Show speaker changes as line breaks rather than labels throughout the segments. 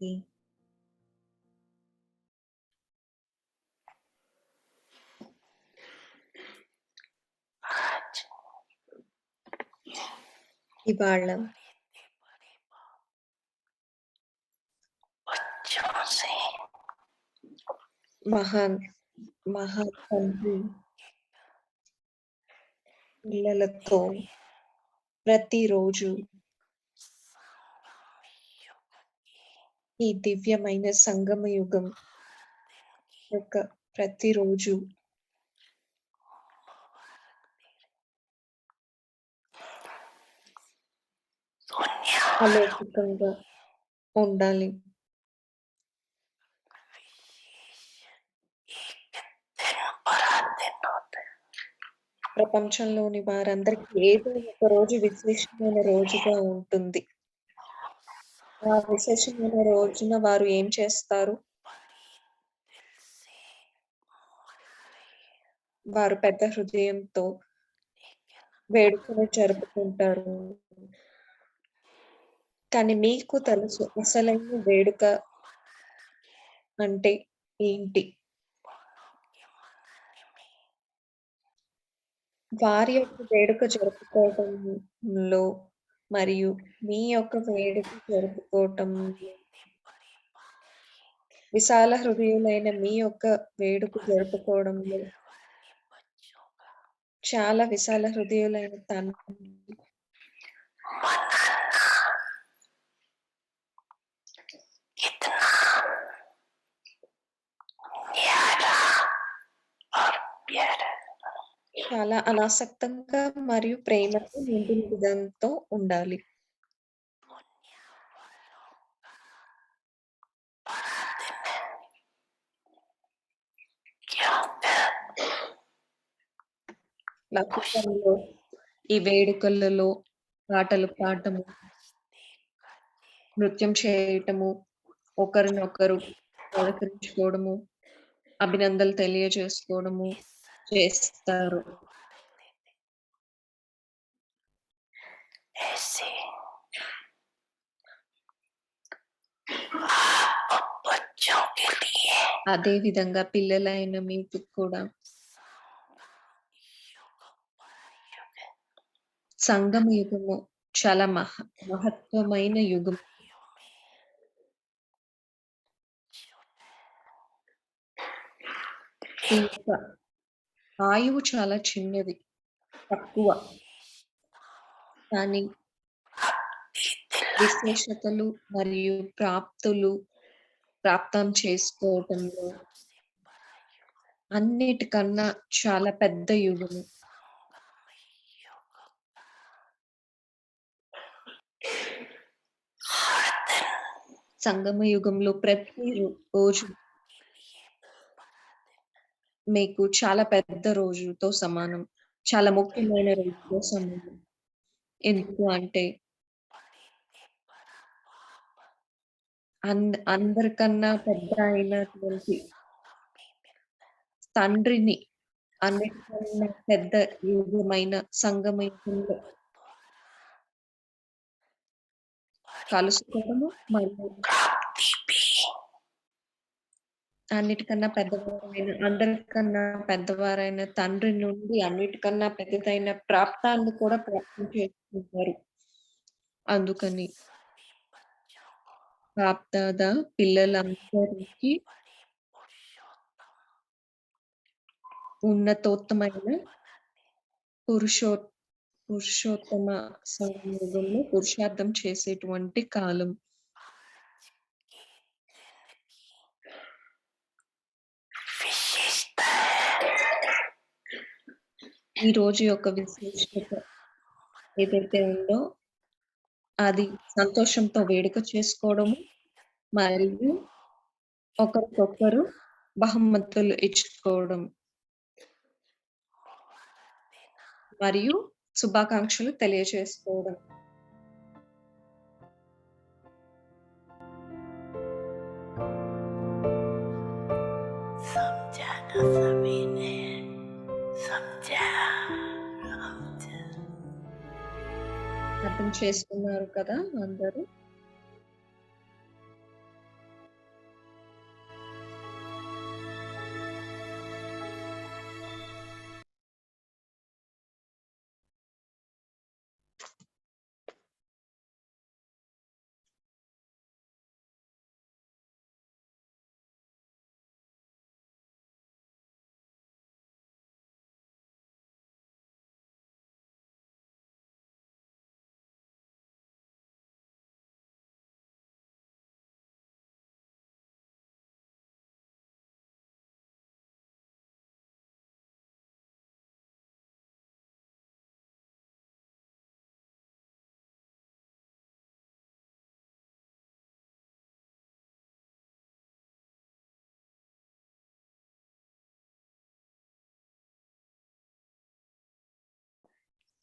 ఈ ఇవాళ మహాతండ్రి పిల్లలతో ప్రతిరోజు ఈ దివ్యమైన సంగమ యుగం యొక్క ప్రతిరోజు అలౌకికంగా ఉండాలి. ప్రపంచంలోని వారందరికీ ఏదో ఒక రోజు విశేషమైన రోజుగా ఉంటుంది. ఆ విశేషమైన రోజున వారు ఏం చేస్తారు? వారు పెద్ద హృదయంతో వేడుకను జరుపుకుంటారు. కానీ మీకు తెలుసు అసలైన వేడుక అంటే ఏంటి? వారి యొక్క వేడుక జరుపుకోవటంలో మరియు మీ యొక్క వేడుక జరుపుకోవటంలో విశాల హృదయులైన మీ యొక్క వేడుక జరుపుకోవడంలో చాలా విశాల హృదయులైన తండ్రి చాలా అనాసక్తంగా మరియు ప్రేమతో నిండిన విధంతో ఉండాలి. లౌకికంలో ఈ వేడుకలలో పాటలు పాడటము, నృత్యం చేయటము, ఒకరినొకరు పలకరించుకోవడము, అభినందనలు తెలియజేసుకోవడము చేస్తారు. అదే విధంగా పిల్లలైన మీకు కూడా సంగమ యుగము చాలా మహత్వమైన యుగం. ఈ యొక్క ఆయువు చాలా చిన్నది, తక్కువ. కానీ విశేషతలు మరియు ప్రాప్తం చేసుకోవటంలో అన్నిటికన్నా చాలా పెద్ద యుగము. సంగమ యుగంలో ప్రతి రోజు మీకు చాలా పెద్ద రోజుతో సమానం. చాలా ముఖ్యమైన రోజుతో సమానం. ఎందుకు అంటే అందరికన్నా పెద్ద అయినటువంటి తండ్రిని అన్నిటికన్నా పెద్ద యుగమైన సంగమ యుగంలో కలుసుకోవడము మరియు అన్నిటికన్నా అందరికన్నా పెద్దవారైన తండ్రి నుండి అన్నిటికన్నా పెద్దదైన ప్రాప్తాన్ని కూడా ప్రాప్తం చేసుకుంటారు. అందుకని బాప్దాద పిల్లలందరికీ ఉన్నతోత్తమైన పురుషోత్తమ సంయుగంలో పురుషార్థం చేసేటువంటి కాలం. ఈ రోజు యొక్క విశేషత ఏదైతే ఉందో అది సంతోషంతో వేడుక చేసుకోవడము మరియు ఒకరికొకరు బహుమతులు ఇచ్చుకోవడం మరియు శుభాకాంక్షలు తెలియజేసుకోవడం. అర్థం చేసుకున్నారు కదా అందరూ?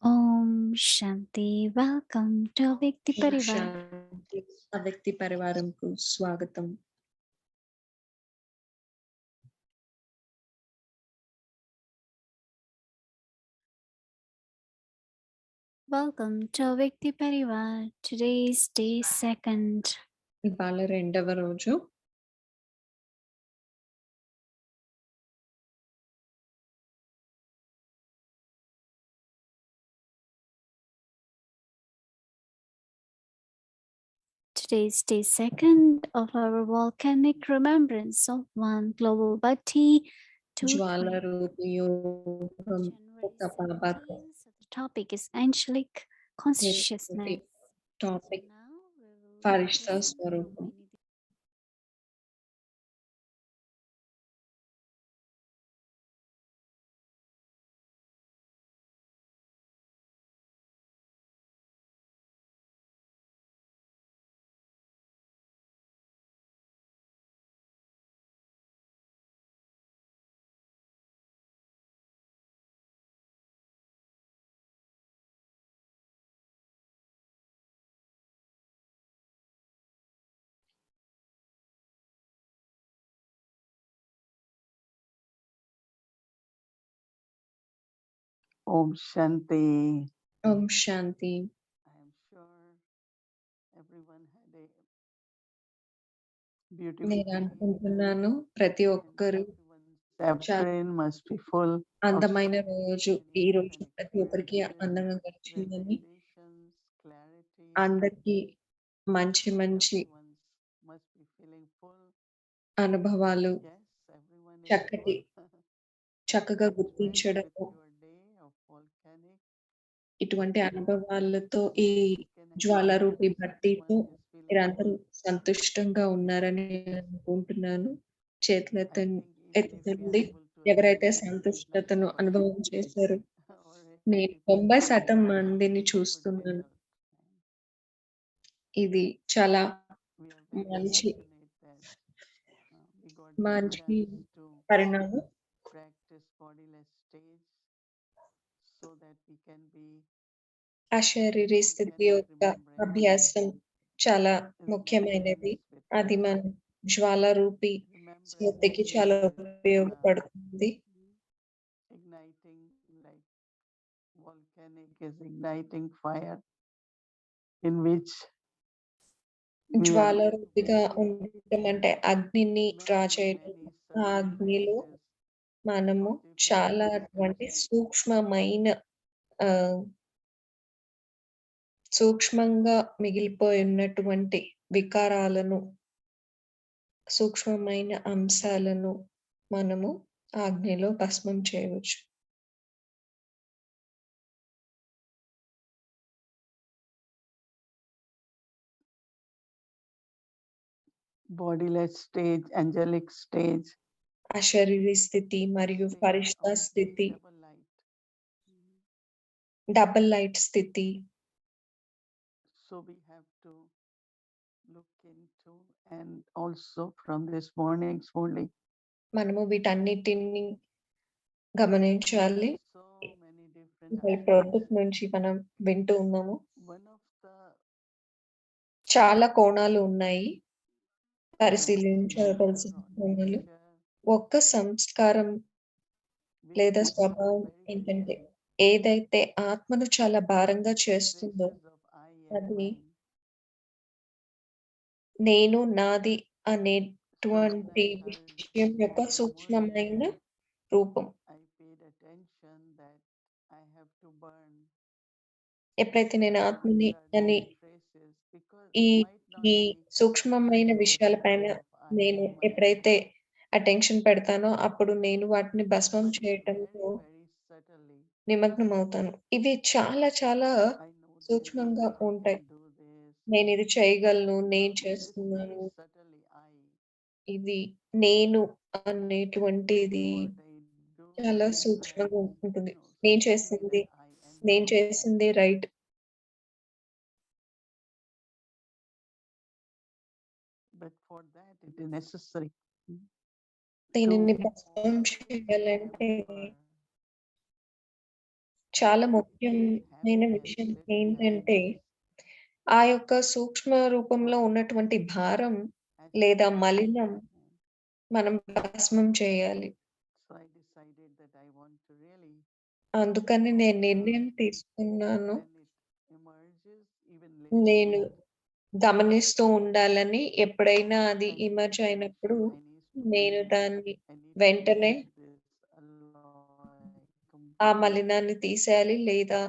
ఓం శాంతి. వెల్కమ్ టు వ్యక్తి
ఓం
పరివార్.
శాంతి. ఆ వ్యక్తి పరివారంకు స్వాగతం.
వెల్కమ్ టు వ్యక్తి Parivar. Today is day 2nd.
ఇవాళ రెండవ రోజు.
Today is day 2nd of our volcanic remembrance of one global bhakti
జ్వాల
220.
రూపి యోగం
January
ఒక పాపకు
17. So the topic is angelic consciousness. So
topic
now we will
ఫరిష్తా
listen from
స్వరూపం.
Vinidhi.
Om Shanti.
ఓం శాంతి.
I am sure everyone had a beautiful
నేను
day
అనుకుంటున్నాను ప్రతి
and
ఒక్కరు
everyone's
చాలా
afternoon must be full of
అందమైన
so many
రోజు. ఈ
meanings
రోజు
and
ప్రతి ఒక్కరికి
experiences,
అందంగా గడిచిందని,
realizations, clarity.
అందరికీ మంచి మంచి
Everyone's must be feeling full.
అనుభవాలు,
Yes, everyone is
చక్కటి
full.
చక్కగా
It went with
గుర్తించడము,
your day of volcanic.
ఇటువంటి అనుభవాలతో ఈ
You can
జ్వాలారూపి
experience
భక్తితో
everyone is feeling
మీరందరూ
full.
సంతుష్టంగా ఉన్నారని అనుకుంటున్నాను.
I think even if we are
ఎత్తండి.
able to
ఎవరైతే
experience only
సంతుష్టతను
90%
అనుభవం చేశారో,
or
నేను
80%,
90% మందిని
it's a good
చూస్తున్నాను.
result.
ఇది చాలా
We are very
మంచి
fortunate that we got this
మంచి
chance to
పరిణామం.
practice bodiless stage so that we can be
అశరీరి స్థితి
volcanic
యొక్క
remembrance
అభ్యాసం చాలా
is
ముఖ్యమైనది.
remembrance with
అది మన జ్వాలారూపి స్మృతికి
remembrance
చాలా
is
ఉపయోగపడుతుంది.
igniting, like volcanic is igniting fire in which we are going to
జ్వాలారూపిగా
be
ఉండటం అంటే అగ్నిని డ్రా
remembering
చేయటం.
many
ఆ
subtle
అగ్నిలో
traces
మనము
of different
చాలా అటువంటి
emotions.
ఆహ్, సూక్ష్మంగా మిగిలిపోయున్నటువంటి వికారాలను, సూక్ష్మమైన అంశాలను మనము ఆ అగ్నిలో భస్మం చేయవచ్చు.
Bodiless stage, angelic stage,
అశరీరి స్థితి మరియు
state
ఫరిష్తా
of
స్థితి,
double light.
డబుల్ లైట్ స్థితి.
So we have to look into, and also from this morning's only,
మనము వీటన్నిటిని
we
గమనించాలి.
have so many different
ఇవాళ
aspects.
ప్రొద్దుటి నుంచి మనం వింటూ ఉన్నాము.
One of the
చాలా కోణాలు ఉన్నాయి.
nature
పరిశీలించవలసిన
or
కోణాలు.
nature
ఒక్క సంస్కారం
which
లేదా
makes us
స్వభావం
very
ఏంటంటే,
heavy,
ఏదైతే ఆత్మను చాలా భారంగా చేస్తుందో
traces of I and
అది
mine.
నేను, నాది
So when
అనేటువంటి
I heard
విషయం యొక్క
Murli,
సూక్ష్మమైన రూపం.
I paid attention that I have to burn
ఎప్పుడైతే నేను
the
ఆత్మని అని
blood traces because
ఈ
it might not
ఈ
be
సూక్ష్మమైన
so
విషయాల పైన
traces of I
నేను
and mine,
ఎప్పుడైతే అటెన్షన్ పెడతానో, అప్పుడు నేను వాటిని భస్మం
but
చేయటంలో
very, very subtly.
నిమగ్నమవుతాను. ఇవి చాలా చాలా
I know this,
సూక్ష్మంగా
I
ఉంటాయి.
can do this.
నేనిది చేయగలను, నేను
So this
చేస్తున్నాను.
very subtly
ఇది నేను అనేటువంటిది
what I do
చాలా
is right.
సూక్ష్మంగా ఉంటుంది.
No,
నేను
supposing
చేసింది
that I and
నేను
mine.
చేసింది right.
But for that it is necessary to
దీనిని భస్మం
also
చేయాలంటే
remember
చాలా
if we have
ముఖ్యమైన విషయం
cancelled
ఏంటంటే,
plans
ఆ యొక్క సూక్ష్మ రూపంలో ఉన్నటువంటి భారం
at
లేదా
any
మలినం
moment,
మనం భస్మం చేయాలి.
so I decided that I want to really
అందుకని నేను నిర్ణయం
observe
తీసుకున్నాను.
when it emerges, even little
నేను
bit.
గమనిస్తూ ఉండాలని. ఎప్పుడైనా అది
I need
ఎమర్జ్
to
అయినప్పుడు
I need to
నేను
release.
దాన్ని
I need to
వెంటనే
remove this alloy
ఆ
completely.
మలినాన్ని తీసేయాలి లేదా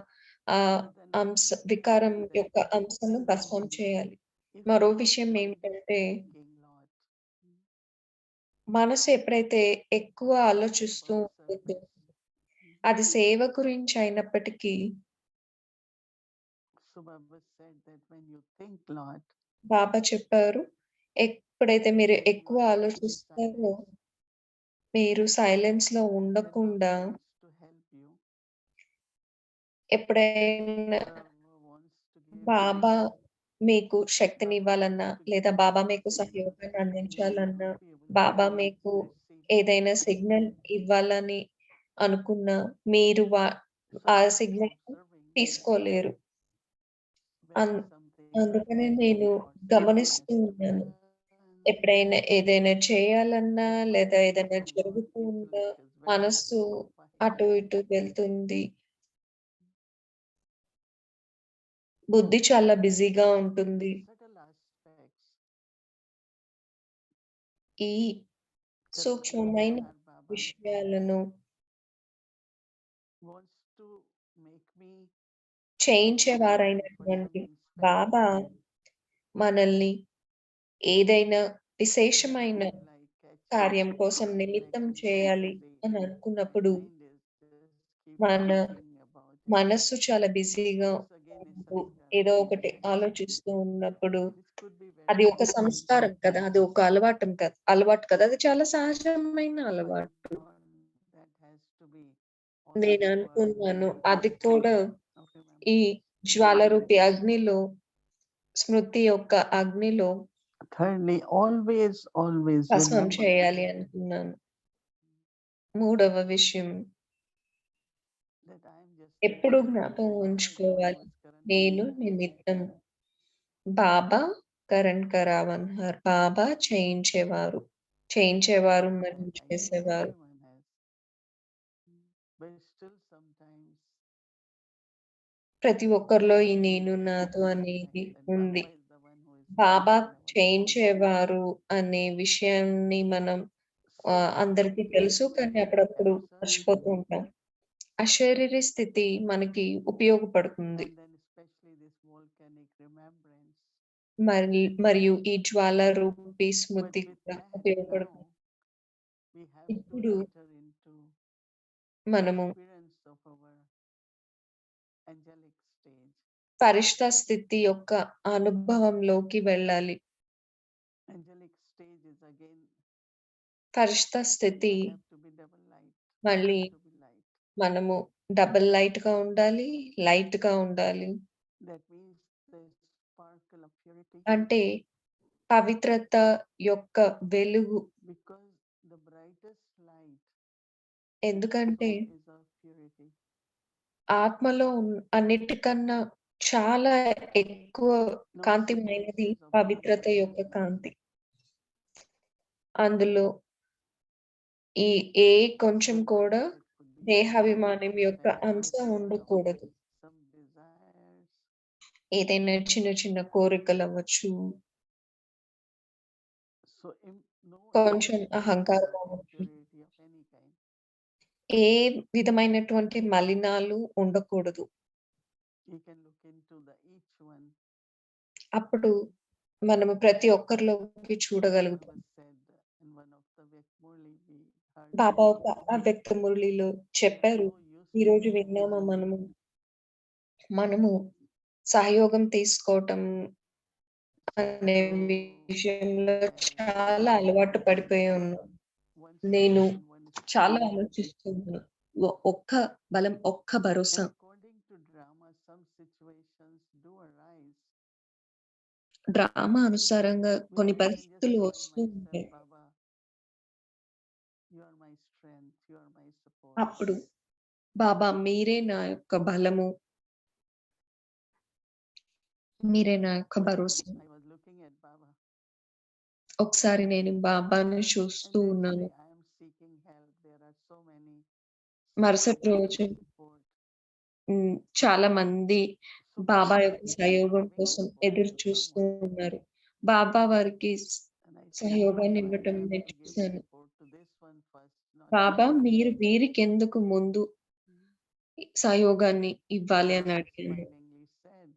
ఆ
But another
వికారం
point that
యొక్క అంశను భస్మం చేయాలి.
if
మరో
our
విషయం
mind is
ఏమిటంటే,
thinking lot
మనసు ఎప్పుడైతే ఎక్కువ ఆలోచిస్తూ
about
ఉంటుందో,
service,
అది సేవ గురించి అయినప్పటికీ,
so Baba said that when you think lot,
బాబా చెప్పారు, ఎప్పుడైతే మీరు
then you
ఎక్కువ
are not in
ఆలోచిస్తారో,
silence.
మీరు సైలెన్స్‌లో
Then
ఉండకుండా,
Baba wants to help you.
ఎప్పుడైనా
Baba wants to give
Baba
you.
మీకు
Baba
శక్తినివ్వాలన్నా,
wants to give
లేదా
you
బాబా మీకు
something
సహయోగాన్ని
that you will
అందించాలన్నా,
not be able
Baba
to
మీకు
receive
ఏదైనా
immediately.
Signal ఇవ్వాలని అనుకున్నా, మీరు
So
ఆ
I was
సిగ్నల్
observing
తీసుకోలేరు.
when
అన్
something
అందుకనే
to
నేను
do or something
గమనిస్తూ
has to be
ఉన్నాను.
done,
ఎప్పుడైనా ఏదైనా చేయాలన్నా,
then
లేదా
mind
ఏదైనా
goes on.
జరుగుతూ ఉన్నా,
Intellect is very
మనస్సు
occupied.
అటు ఇటు వెళ్తుంది. బుద్ధి చాలా బిజీగా
So
ఉంటుంది.
these subtle aspects,
ఈ
Karan
సూక్ష్మమైన
Karan Baba
విషయాలను
wants to make me to decide for
చేయించేవారైనటువంటి
something
Baba
special.
మనల్ని ఏదైనా
When I
విశేషమైన
feel like catching
కార్యం
up,
కోసం
let
నిమిత్తం
me
చేయాలి
say,
అని
my
అనుకున్నప్పుడు,
mind is just keep
మన
thinking about it.
మనస్సు చాలా బిజీగా
This again is
ఉంటూ
sanskara,
ఏదో
which
ఒకటి
is
ఆలోచిస్తూ ఉన్నప్పుడు,
which could be
అది
very
ఒక సంస్కారం కదా! అది ఒక అలవాటు కదా! అది చాలా సహజమైన
so I
అలవాటు.
thought that has to be
నేను
also a
అనుకున్నాను, అది
point
కూడా
of
ఈ
remembrance.
జ్వాలరూపి అగ్నిలో, స్మృతి యొక్క అగ్నిలో
Thirdly, always
భస్మం
remember
చేయాలి అనుకున్నాను. మూడవ విషయం,
that I am just
ఎప్పుడూ
nimittam.
జ్ఞాపకం
Baba is the one who
ఉంచుకోవాలి.
is Karan
నేను
Karavan.
నిమిత్తం. బాబా కరణ్ కరావన్‌హార్. బాబా చేయించేవారు. చేయించేవారు మరియు
And I think
చేసేవారు.
everyone has. But still sometimes
ప్రతి ఒక్కరిలో ఈ
we
నేను,
forget
నాతో అనేది
that
ఉంది.
Baba is the one who is
Baba
changing our life.
చేయించేవారు అనే విషయాన్ని మనం
So
అందరికీ
in
తెలుసు.
this
కానీ అప్పుడప్పుడు మర్చిపోతూ
absurdity,
ఉంటాం. అశరీరి స్థితి మనకి ఉపయోగపడుతుంది.
and then especially this volcanic remembrance.
మరియు ఈ జ్వాలారూపి
But
స్మృతి
with
కూడా
that
ఉపయోగపడుతుంది.
now we have to
ఇప్పుడు
enter into
మనము
experience of our angelic stage.
ఫరిష్తా స్థితి యొక్క అనుభవంలోకి వెళ్ళాలి.
Angelic stage is again
ఫరిష్తా స్థితి
we have to be double light. We
మళ్ళీ
have to be light.
మనము డబుల్ లైట్‌గా ఉండాలి, లైట్‌గా ఉండాలి.
That means the sparkle of purity.
అంటే పవిత్రత యొక్క వెలుగు.
Because the brightest light in the
ఎందుకంటే
soul is of purity.
ఆత్మలో అన్నిటికన్నా చాలా ఎక్కువ
No
కాంతిమైనది
sequences of
పవిత్రత
desires.
యొక్క కాంతి. అందులో ఈ ఏ కొంచెం
Whether
కూడా
it could be
దేహాభిమానం యొక్క అంశ
manifestation of
ఉండకూడదు.
some desires.
ఏదైనా చిన్న చిన్న కోరికలవ్వచ్చు,
So no
కొంచెం
impurities
అహంకారం
or
అవ్వచ్చు.
impurity of any kind.
ఏ విధమైనటువంటి మలినాలు ఉండకూడదు.
You can look into the each one.
అప్పుడు మనము ప్రతి ఒక్కరిలోకి చూడగలుగుతాం.
Baba said in one of the Vyakmurli we heard
Baba
today.
ఒక అవ్యక్త మురళిలో చెప్పారు.
So used
ఈరోజు
to
విన్నామా మనము సహయోగం తీసుకోవటం అనే విషయంలో
have
చాలా అలవాటు పడిపోయి ఉన్నాం.
one
నేను
strength and one
చాలా
strength.
ఆలోచిస్తున్నాను. ఒక్క బలం, ఒక్క భరోసా.
According to drama, some situations do arise.
Drama అనుసారంగా కొన్ని
Where I can just
పరిస్థితులు
tell
వస్తూ
myself,
ఉంటాయి.
Baba, you are my strength, you are my support.
అప్పుడు బాబా మీరే నా యొక్క బలము. మీరే నా యొక్క భరోసా.
I was looking at Baba.
ఒకసారి నేను బాబాని
And
చూస్తూ
then
ఉన్నాను.
today I am seeking help. There are so many
మరుసటి
seeking
రోజు
Baba's support.
చాలా మంది
So
బాబా
Baba
యొక్క
is
సహయోగం
giving
కోసం
support
ఎదురు
to
చూస్తూ
someone.
ఉన్నారు. బాబా వారికి
And I said,
సహయోగాన్ని
Baba,
ఇవ్వటం
you have
నేను
to give
చూసాను.
support to this one first, not
Baba
this one.
మీరు వీరికెందుకు ముందు సహయోగాన్ని ఇవ్వాలి అని
Baba
అడిగాను.
smilingly said,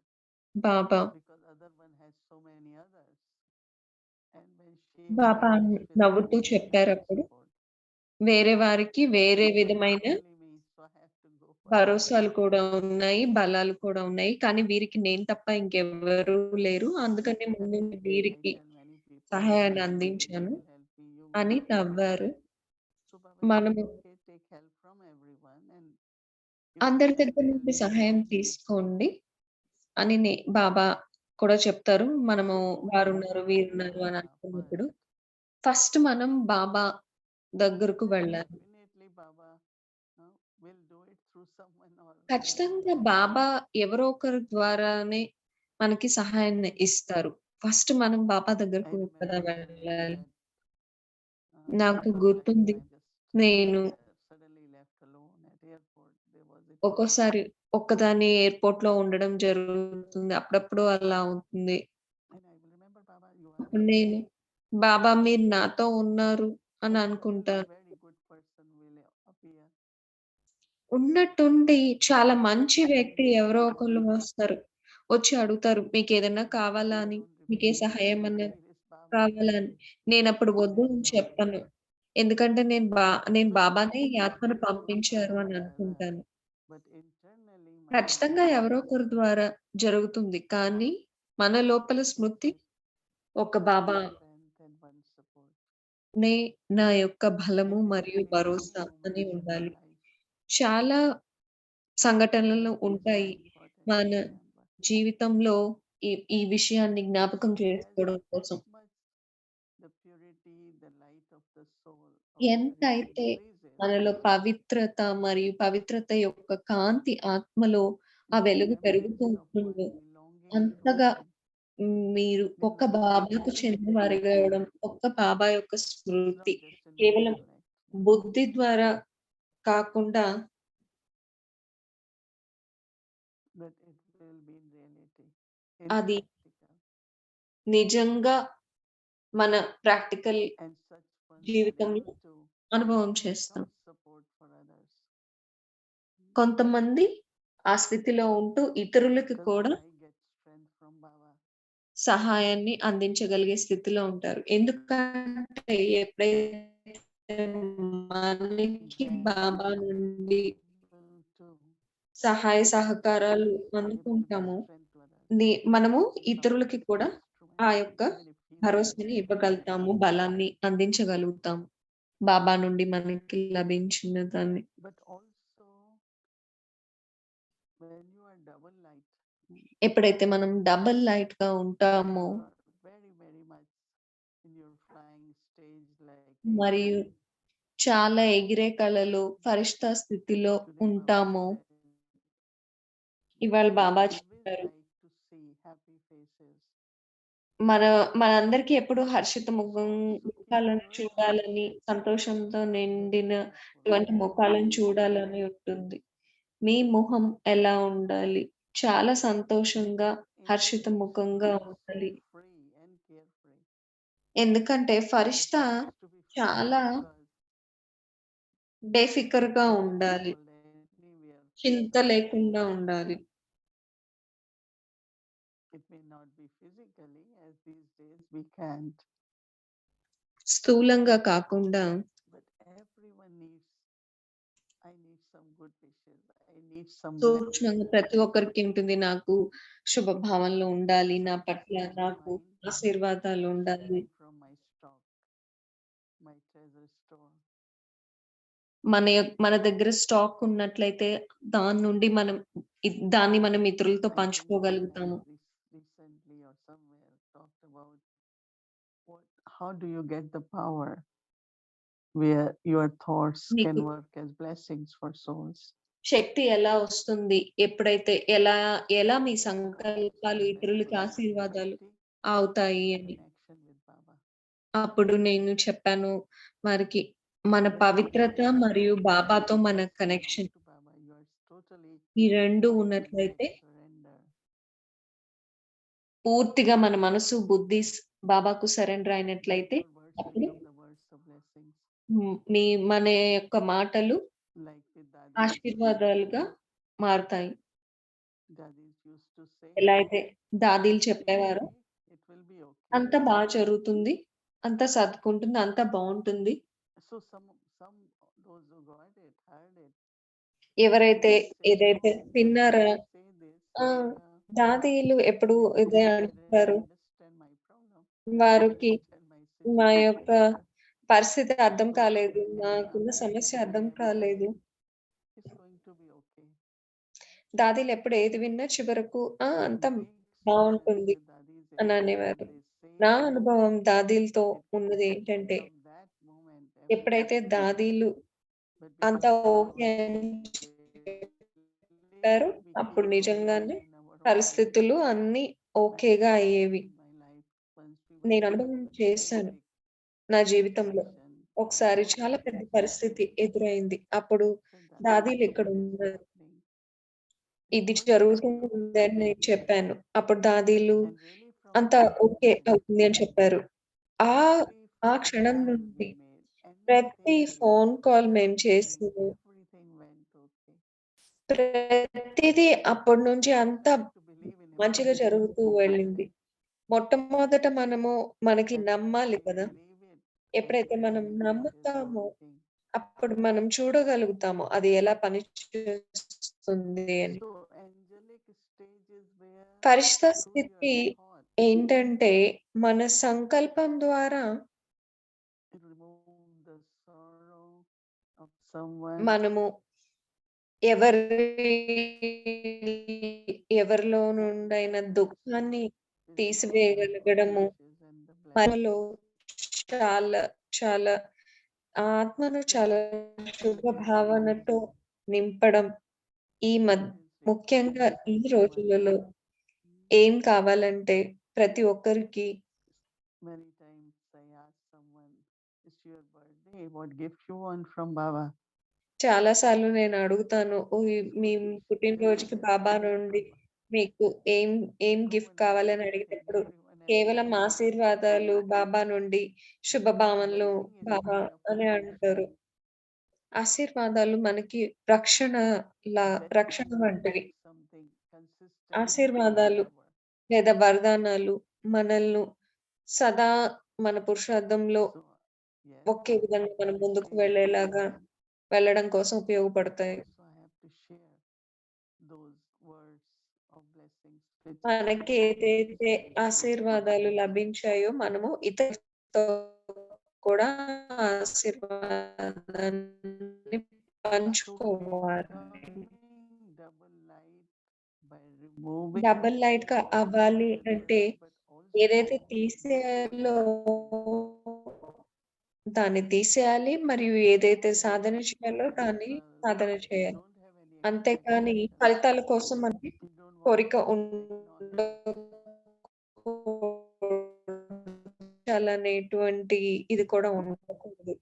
Baba
because other one has so many others. And when she
Baba
has this
నవ్వుతూ
physical and mental
చెప్పారప్పుడు,
support,
వేరే వారికి వేరే
this one
విధమైన
is only me, so I have to go for that.
భరోసాలు కూడా ఉన్నాయి, బలాలు కూడా ఉన్నాయి. కానీ వీరికి నేను తప్ప ఇంకెవ్వరూ లేరు. అందుకని
And
ముందు
every day I
వీరికి
tell many people,
సహాయాన్ని
you
అందించాను
will help me, you
అని
will help me.
నవ్వారు.
So Baba said,
మనము
okay, take help from everyone, and if you
అందరి
can't
దగ్గర
help
నుండి
me
సహాయం
first,
తీసుకోండి అని బాబా కూడా చెప్తారు. మనము
so go and
వారున్నారు,
seek
వీరున్నారు అని
Baba
అనుకున్నప్పుడు
first.
ఫస్ట్ మనం బాబా దగ్గరకు
And
వెళ్ళాలి.
definitely Baba will do it through someone or
ఖచ్చితంగా బాబా ఎవరో ఒకరి ద్వారానే మనకి సహాయాన్ని ఇస్తారు. ఫస్ట్ మనం బాబా
I
దగ్గరకు కదా
remember one day
వెళ్ళాలి.
that
నాకు
one time
గుర్తుంది.
I just
నేను
suddenly left alone at airport. There was a
ఒక్కోసారి ఒక్కదాన్ని ఎయిర్‌పోర్ట్‌లో ఉండడం జరుగుతుంది. అప్పుడప్పుడు అలా అవుతుంది.
and I will remember Baba, you are
అప్పుడు
with me.
నేను బాబా మీరు నాతో ఉన్నారు అని
And suddenly
అనుకుంటాను.
a very good person will appear.
ఉన్నట్టుండి చాలా మంచి
And
వ్యక్తి
he
ఎవరో
will
ఒకళ్ళు వస్తారు. వచ్చి అడుగుతారు మీకేదన్నా కావాలా
you
అని?
don't
మీకే
refuse.
సహాయం అన్నా
It is Baba.
కావాలా అని? నేనప్పుడు
Baba
వద్దు
has
అని
come.
చెప్పను. ఎందుకంటే నేను
So
బాబానే ఈ
definitely
ఆత్మను
people will come
పంపించారు అని
from others,
అనుకుంటాను.
but internally my
ఖచ్చితంగా ఎవరో ఒకరి ద్వారా జరుగుతుంది. కానీ మన లోపల స్మృతి
is
ఒక బాబా
one strength and one support.
నే నా యొక్క బలము
And there
మరియు
have been many
భరోసా అని
moments in my
ఉండాలి.
life
చాలా సంఘటనలు
when it is
ఉంటాయి.
very important
మన
to remember.
జీవితంలో ఈ ఈ విషయాన్ని జ్ఞాపకం
So
చేసుకోవడం కోసం.
as much the purity, the light of the soul of everyone
ఎంతైతే
increases,
మనలో పవిత్రత మరియు పవిత్రత యొక్క కాంతి ఆత్మలో ఆ
the
వెలుగు పెరుగుతూ
remembrance of
ఉంటుందో,
one belonging to
అంతగా
him
మీరు
will
ఒక్క
not be
బాబాకు చెందిన
physically
వారిగా
there.
అవ్వడం, ఒక్క బాబా యొక్క
It's not
Smriti
just in the
కేవలం
intellect,
బుద్ధి ద్వారా కాకుండా
but it will be in reality, in
అది
practical.
నిజంగా మన practical
And such ones are
జీవితంలో
able to
అనుభవం చేస్తాం.
become support for others.
కొంతమంది ఆ స్థితిలో ఉంటూ ఇతరులకి
Because
కూడా
I get strength from Baba.
సహాయాన్ని అందించగలిగే స్థితిలో ఉంటారు. ఎందుకంటే ఎప్పుడైతే మనకి
Then
బాబా
we
నుండి
are able to
సహాయ సహకారాలు
able to give
అందుకుంటామో,
strength to others.
మనము
And Baba
ఇతరులకి
is
కూడా
the
ఆ
instrument,
యొక్క
even if he is not
భరోసాని
there.
ఇవ్వగలుగుతాము, బలాన్ని అందించగలుగుతాము. బాబా నుండి మనకి లభించిన దాన్ని.
But also, when you are double light,
ఎప్పుడైతే మనం డబుల్ లైట్‌గా ఉంటామో
you are very, very much in your flying stage like
మరియు
angel.
చాలా ఎగిరే కళలో ఫరిష్తా స్థితిలో
Today Baba
ఉంటామో,
said,
ఇవాళ
we
బాబా
always
చెప్పారు.
like to see happy faces.
మన మనందరికీ ఎప్పుడు Harshita
So also keep
ముఖాలను
your
చూడాలని,
face
సంతోషంతో
very peaceful.
నిండినటువంటి ముఖాలను చూడాలని ఉంటుంది. మీ మొహం ఎలా ఉండాలి? చాలా సంతోషంగా,
Angel
హర్షిత
means to
ముఖంగా
be so
ఉండాలి.
free and carefree.
ఎందుకంటే
It
ఫరిష్తా
has to be free
చాలా
because
బేఫికర్‌గా
we can
ఉండాలి.
fall anywhere.
చింత లేకుండా ఉండాలి.
It may not be physically, as these days we can't,
స్థూలంగా కాకుండా
but everyone needs. I need some good wishes. I need some
సూక్ష్మంగా ప్రతి ఒక్కరికి ఉంటుంది. నాకు శుభభావనలు ఉండాలి.
So
నా
just
పట్ల
keep in
నాకు
mind,
ఆశీర్వాదాలు
I am
ఉండాలి.
sharing from my stock, my treasure store.
మన దగ్గర స్టాక్ ఉన్నట్లయితే దాని నుండి మనం దాన్ని మనం ఇతరులతో
I think I
పంచుకోగలుగుతాము.
have recently or somewhere talked about what, how do you get the power where your thoughts
మీకు
can work as blessings for souls.
శక్తి ఎలా వస్తుంది? ఎప్పుడైతే ఎలా ఎలా మీ సంకల్పాలు ఇతరులకి ఆశీర్వాదాలు అవుతాయి అని.
connection with Baba.
అప్పుడు నేను చెప్పాను వారికి మన పవిత్రత మరియు బాబాతో మన connection
To Baba, you are totally
ఈ 2
mind,
ఉన్నట్లయితే
will surrender.
పూర్తిగా మన మనసు, బుద్ధి బాబాకు సరెండర్ అయినట్లయితే
All words
అప్పుడు
become the words of blessings.
మన యొక్క మాటలు
Like with Dadi,
ఆశీర్వాదాలుగా మారుతాయి.
Dadis used to say,
ఎలా అయితే దాదీలు
"Everything
చెప్పేవారో
okay, it will be okay."
అంతా జరుగుతుంది. అంతా సర్దుకుంటుంది. అంతా బావుంటుంది.
So some those who got it, heard it,
ఎవరైతే
they say,
ఏదైతే
"Oh,
తిన్నారో
Dadis say this,
ఆ!
but
దాదీలు ఎప్పుడు
because
ఇదే
they didn't
అంటారు.
understand my problem, they
వారికి
didn't understand my
మా
situation
యొక్క
better.
పరిస్థితి అర్థం
So
కాలేదు.
in the
నాకున్న
after
సమస్య అర్థం
hearing
కాలేదు.
everything, it's going to be okay."
దాదీలు ఎప్పుడు ఏది విన్నా చివరకు అంతా
Big experience
బావుంటుంది
with Dadis
అని
is when
అనేవారు.
they say
నా అనుభవం దాదీలతో
it,
ఉన్నది ఏంటంటే
from that moment everything
ఎప్పుడైతే
is okay.
దాదీలు
But
అంతా
because we
ఓకే అని చెప్పారు.
really
అప్పుడు
became
నిజంగానే
in our own
పరిస్థితులు
life,
అన్నీ
I
ఓకేగా
saw
అయ్యేవి.
in my life once we were
నేను
in
అనుభవం
a very
చేశాను
big
నా జీవితంలో.
situation,
ఒకసారి
no
చాలా
Dadis
పెద్ద
were
పరిస్థితి
there.
ఎదురైంది. అప్పుడు
So Dadis
దాదీలు
said,
ఇక్కడ
"What is
ఉన్నారు.
happening?"
ఇది
What
జరుగుతుంది అని నేను చెప్పాను. అప్పుడు దాదీలు
and really from
అంతా
that
ఓకే
moment,
అవుతుంది అని చెప్పారు. ఆ
every
ఆ
phone
క్షణం
call
నుండి
we made,
ప్రతి
anything we
ఫోన్ కాల్ మేము చేసినము
everything went okay.
ప్రతిదీ అప్పటి నుంచి అంతా
To believe in
మంచిగా
himself.
జరుగుతూ వెళ్ళింది. మొట్టమొదట మనకి
And
నమ్మాలి
when
కదా!
we believe it,
ఎప్పుడైతే మనం
automatically it is
నమ్ముతామో
working.
అప్పుడు మనం చూడగలుగుతాము అది ఎలా పనిచేస్తుంది అని.
So angelic stage is where
పరిస్థిత
through
స్థితి
your thought
ఏంటంటే మన సంకల్పం ద్వారా
remove the sorrow of someone.
మనము ఎవరి ఎవరిలో నుండైనా దుఃఖాన్ని
Is
తీసివేయగలగడము
wishes and the blessings.
మనలో చాలా చాలా ఆత్మను చాలా శుభ భావనతో నింపడం ఈ ముఖ్యంగా ఈ రోజులలో ఏం కావాలంటే ప్రతి ఒక్కరికి
Many times I ask someone, "It's your birthday. What gift you want from Baba?"
చాలా సార్లు నేను అడుగుతాను. మీ పుట్టినరోజుకి
Everyone
బాబా
asks
నుండి
Baba.
మీకు ఏం ఏం
No
గిఫ్ట్
one has
కావాలని
anything.
అడిగినప్పుడు
Everyone has
కేవలం
something.
ఆశీర్వాదాలు బాబా నుండి, శుభభావనలు
Blessing is
Baba
kind of
అని అంటారు.
protection.
ఆశీర్వాదాలు మనకి రక్షణ రక్షణ
Blessings are
వంటివి.
like something consistent
ఆశీర్వాదాలు
forever.
లేదా వరదానాలు మనల్ని సదా మన పురుషార్థంలో
So yes,
ఒకే విధంగా మనం ముందుకు
every
వెళ్ళేలాగా
time
వెళ్ళడం కోసం ఉపయోగపడతాయి.
also I have to share those words of blessings with
మనకి ఏదైతే ఆశీర్వాదాలు లభించాయో మనము ఇతరులతో కూడా ఆశీర్వాదాన్ని
so
పంచుకోవాలి.
becoming double light by removing
double లైట్‌గా అవ్వాలి అంటే
but
ఏదైతే
also
తీసేయాలో దాన్ని తీసేయాలి. మరియు ఏదైతే సాధన చేయాలో దాన్ని
because
సాధన
we
చేయాలి.
don't have any
అంతేకాని
expectation.
ఫలితాల కోసం మనకి
We don't want
కోరిక
to acknowledge
ఉండాలనేటువంటి ఇది కూడా ఉండకూడదు.